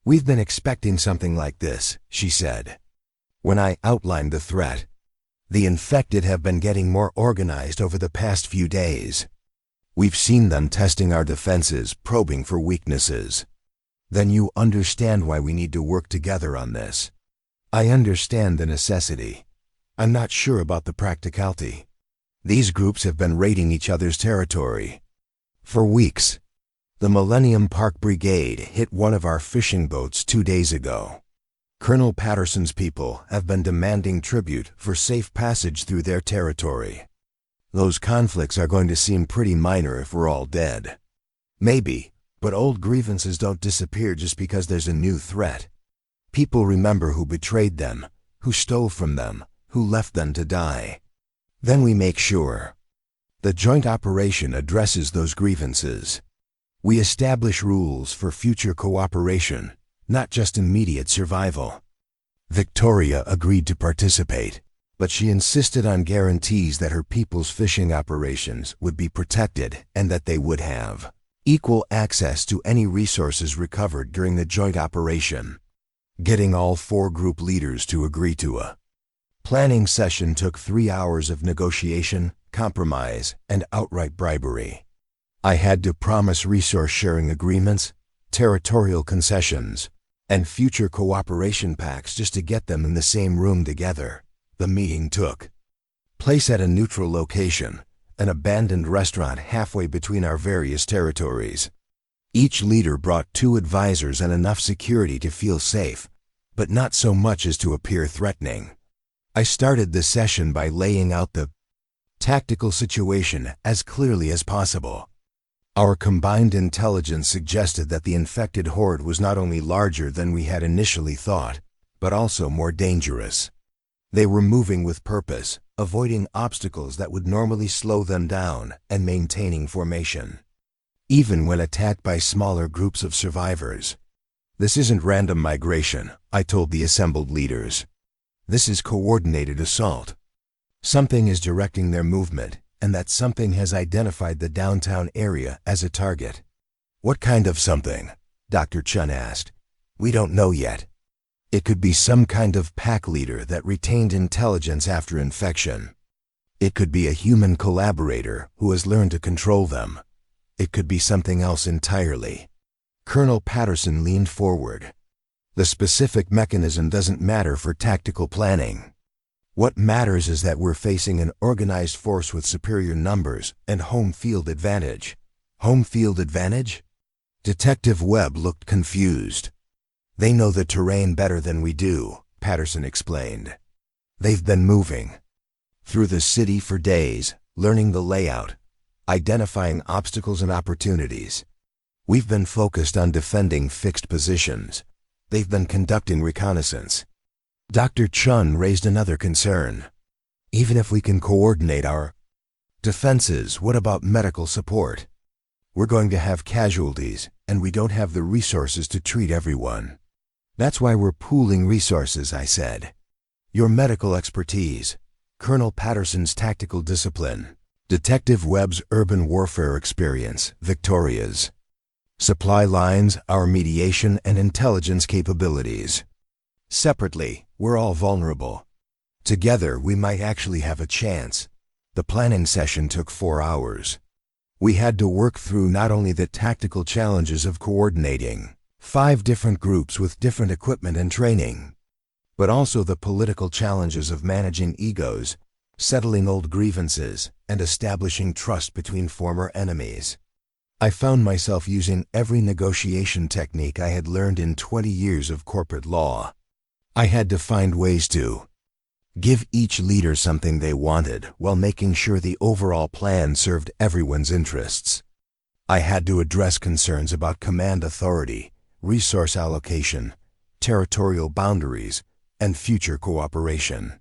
"We've been expecting something like this," she said. "When I outlined the threat, the infected have been getting more organized over the past few days. We've seen them testing our defenses, probing for weaknesses. Then you understand why we need to work together on this." "I understand the necessity. I'm not sure about the practicality. These groups have been raiding each other's territory for weeks. The Millennium Park Brigade hit one of our fishing boats 2 days ago. Colonel Patterson's people have been demanding tribute for safe passage through their territory. Those conflicts are going to seem pretty minor if we're all dead. Maybe, but old grievances don't disappear just because there's a new threat. People remember who betrayed them, who stole from them, who left them to die. Then we make sure the joint operation addresses those grievances. We establish rules for future cooperation, not just immediate survival." Victoria agreed to participate, but she insisted on guarantees that her people's fishing operations would be protected and that they would have equal access to any resources recovered during the joint operation. Getting all 4 group leaders to agree to a planning session took 3 hours of negotiation, compromise, and outright bribery. I had to promise resource-sharing agreements, territorial concessions, and future cooperation pacts just to get them in the same room together. The meeting took place at a neutral location, an abandoned restaurant halfway between our various territories. Each leader brought 2 advisors and enough security to feel safe, but not so much as to appear threatening. I started the session by laying out the tactical situation as clearly as possible. Our combined intelligence suggested that the infected horde was not only larger than we had initially thought, but also more dangerous. They were moving with purpose, avoiding obstacles that would normally slow them down, and maintaining formation, even when attacked by smaller groups of survivors. "This isn't random migration," I told the assembled leaders. "This is coordinated assault. Something is directing their movement, and that something has identified the downtown area as a target." "What kind of something?" Dr. Chun asked. "We don't know yet. It could be some kind of pack leader that retained intelligence after infection. It could be a human collaborator who has learned to control them. It could be something else entirely. Colonel Patterson leaned forward. The specific mechanism doesn't matter for tactical planning. What matters is that we're facing an organized force with superior numbers and home field advantage. Home field advantage? Detective Webb looked confused. They know the terrain better than we do, Patterson explained. They've been moving through the city for days, learning the layout, identifying obstacles and opportunities. We've been focused on defending fixed positions. They've been conducting reconnaissance. Dr. Chun raised another concern. Even if we can coordinate our defenses, what about medical support? We're going to have casualties, and we don't have the resources to treat everyone. That's why we're pooling resources, I said. Your medical expertise, Colonel Patterson's tactical discipline, Detective Webb's urban warfare experience, Victoria's supply lines, our mediation and intelligence capabilities. Separately, we're all vulnerable. Together, we might actually have a chance. The planning session took 4 hours. We had to work through not only the tactical challenges of coordinating 5 different groups with different equipment and training, but also the political challenges of managing egos, settling old grievances, and establishing trust between former enemies. I found myself using every negotiation technique I had learned in 20 years of corporate law. I had to find ways to give each leader something they wanted while making sure the overall plan served everyone's interests. I had to address concerns about command authority, resource allocation, territorial boundaries, and future cooperation.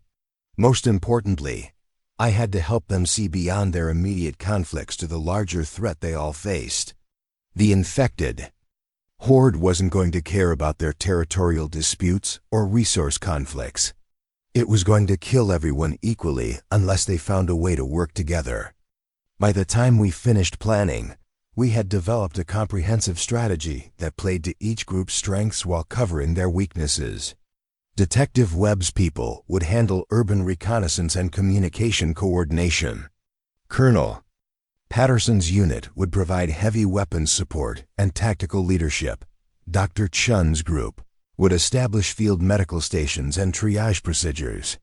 Most importantly, I had to help them see beyond their immediate conflicts to the larger threat they all faced. The infected horde wasn't going to care about their territorial disputes or resource conflicts. It was going to kill everyone equally unless they found a way to work together. By the time we finished planning, we had developed a comprehensive strategy that played to each group's strengths while covering their weaknesses. Detective Webb's people would handle urban reconnaissance and communication coordination. Colonel Patterson's unit would provide heavy weapons support and tactical leadership. Dr. Chun's group would establish field medical stations and triage procedures.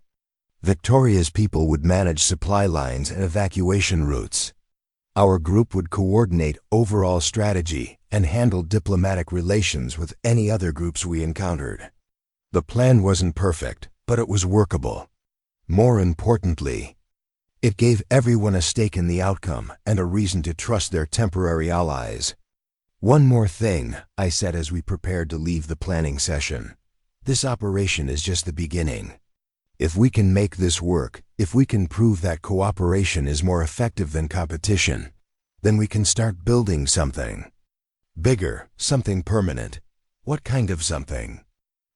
Victoria's people would manage supply lines and evacuation routes. Our group would coordinate overall strategy and handle diplomatic relations with any other groups we encountered. The plan wasn't perfect, but it was workable. More importantly, it gave everyone a stake in the outcome and a reason to trust their temporary allies. One more thing, I said as we prepared to leave the planning session. This operation is just the beginning. If we can make this work, if we can prove that cooperation is more effective than competition, then we can start building something bigger, something permanent. What kind of something?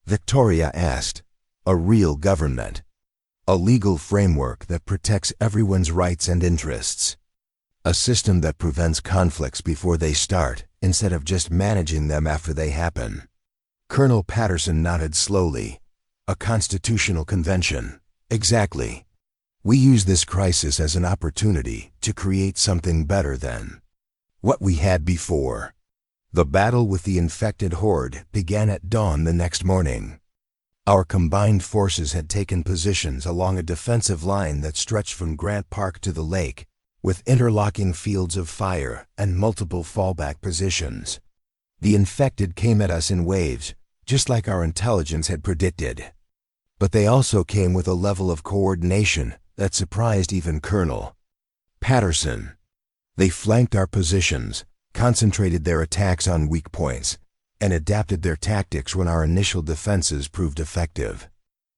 Victoria asked. A real government. A legal framework that protects everyone's rights and interests. A system that prevents conflicts before they start, instead of just managing them after they happen. Colonel Patterson nodded slowly. A constitutional convention. Exactly. We use this crisis as an opportunity to create something better than what we had before. The battle with the infected horde began at dawn the next morning. Our combined forces had taken positions along a defensive line that stretched from Grant Park to the lake, with interlocking fields of fire and multiple fallback positions. The infected came at us in waves, just like our intelligence had predicted. But they also came with a level of coordination that surprised even Colonel Patterson. They flanked our positions, concentrated their attacks on weak points, and adapted their tactics when our initial defenses proved effective.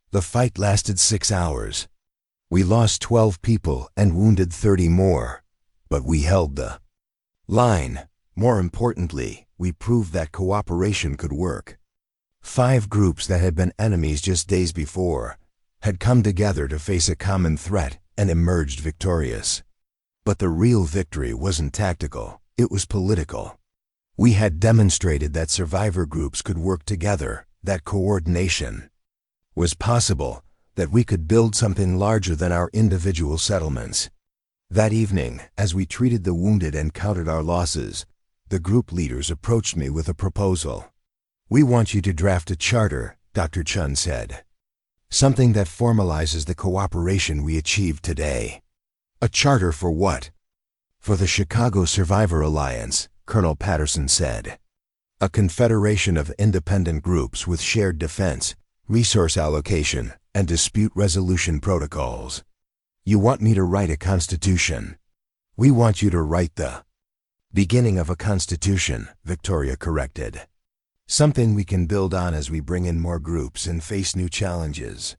The fight lasted 6 hours. We lost 12 people and wounded 30 more, but we held the line. More importantly, we proved that cooperation could work. 5 groups that had been enemies just days before had come together to face a common threat and emerged victorious. But the real victory wasn't tactical, it was political. We had demonstrated that survivor groups could work together, that coordination was possible, that we could build something larger than our individual settlements. That evening, as we treated the wounded and counted our losses, the group leaders approached me with a proposal. "We want you to draft a charter," Dr. Chun said. "Something that formalizes the cooperation we achieved today." "A charter for what?" "For the Chicago Survivor Alliance," Colonel Patterson said. "A confederation of independent groups with shared defense, resource allocation, and dispute resolution protocols." "You want me to write a constitution?" "We want you to write the beginning of a constitution," Victoria corrected. "Something we can build on as we bring in more groups and face new challenges."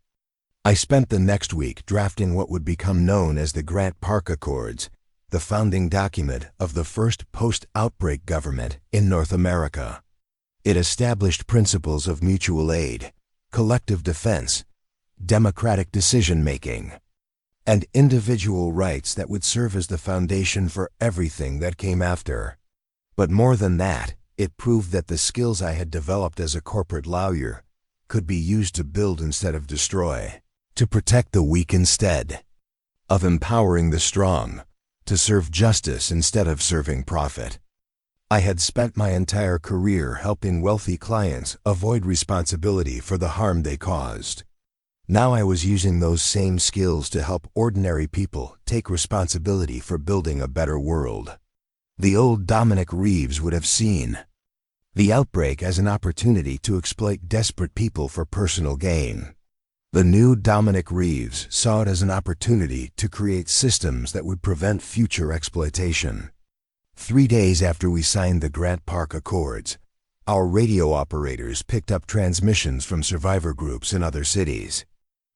I spent the next week drafting what would become known as the Grant Park Accords, the founding document of the first post-outbreak government in North America. It established principles of mutual aid, collective defense, democratic decision-making, and individual rights that would serve as the foundation for everything that came after. But more than that, it proved that the skills I had developed as a corporate lawyer could be used to build instead of destroy, to protect the weak instead of empowering the strong, to serve justice instead of serving profit. I had spent my entire career helping wealthy clients avoid responsibility for the harm they caused. Now I was using those same skills to help ordinary people take responsibility for building a better world. The old Dominic Reeves would have seen the outbreak as an opportunity to exploit desperate people for personal gain. The new Dominic Reeves saw it as an opportunity to create systems that would prevent future exploitation. 3 days after we signed the Grant Park Accords, our radio operators picked up transmissions from survivor groups in other cities.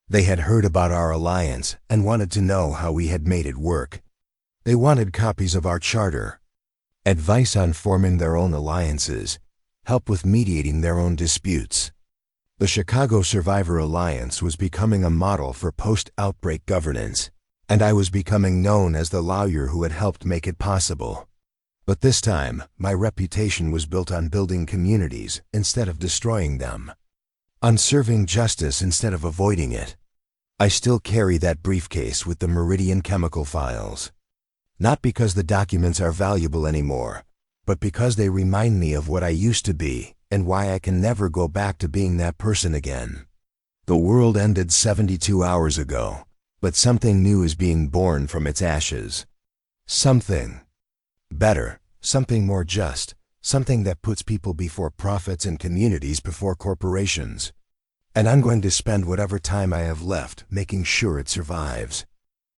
They had heard about our alliance and wanted to know how we had made it work. They wanted copies of our charter, advice on forming their own alliances, help with mediating their own disputes. The Chicago Survivor Alliance was becoming a model for post-outbreak governance, and I was becoming known as the lawyer who had helped make it possible. But this time, my reputation was built on building communities instead of destroying them, on serving justice instead of avoiding it. I still carry that briefcase with the Meridian chemical files. Not because the documents are valuable anymore, but because they remind me of what I used to be and why I can never go back to being that person again. The world ended 72 hours ago, but something new is being born from its ashes. Something better, something more just, something that puts people before profits and communities before corporations. And I'm going to spend whatever time I have left making sure it survives.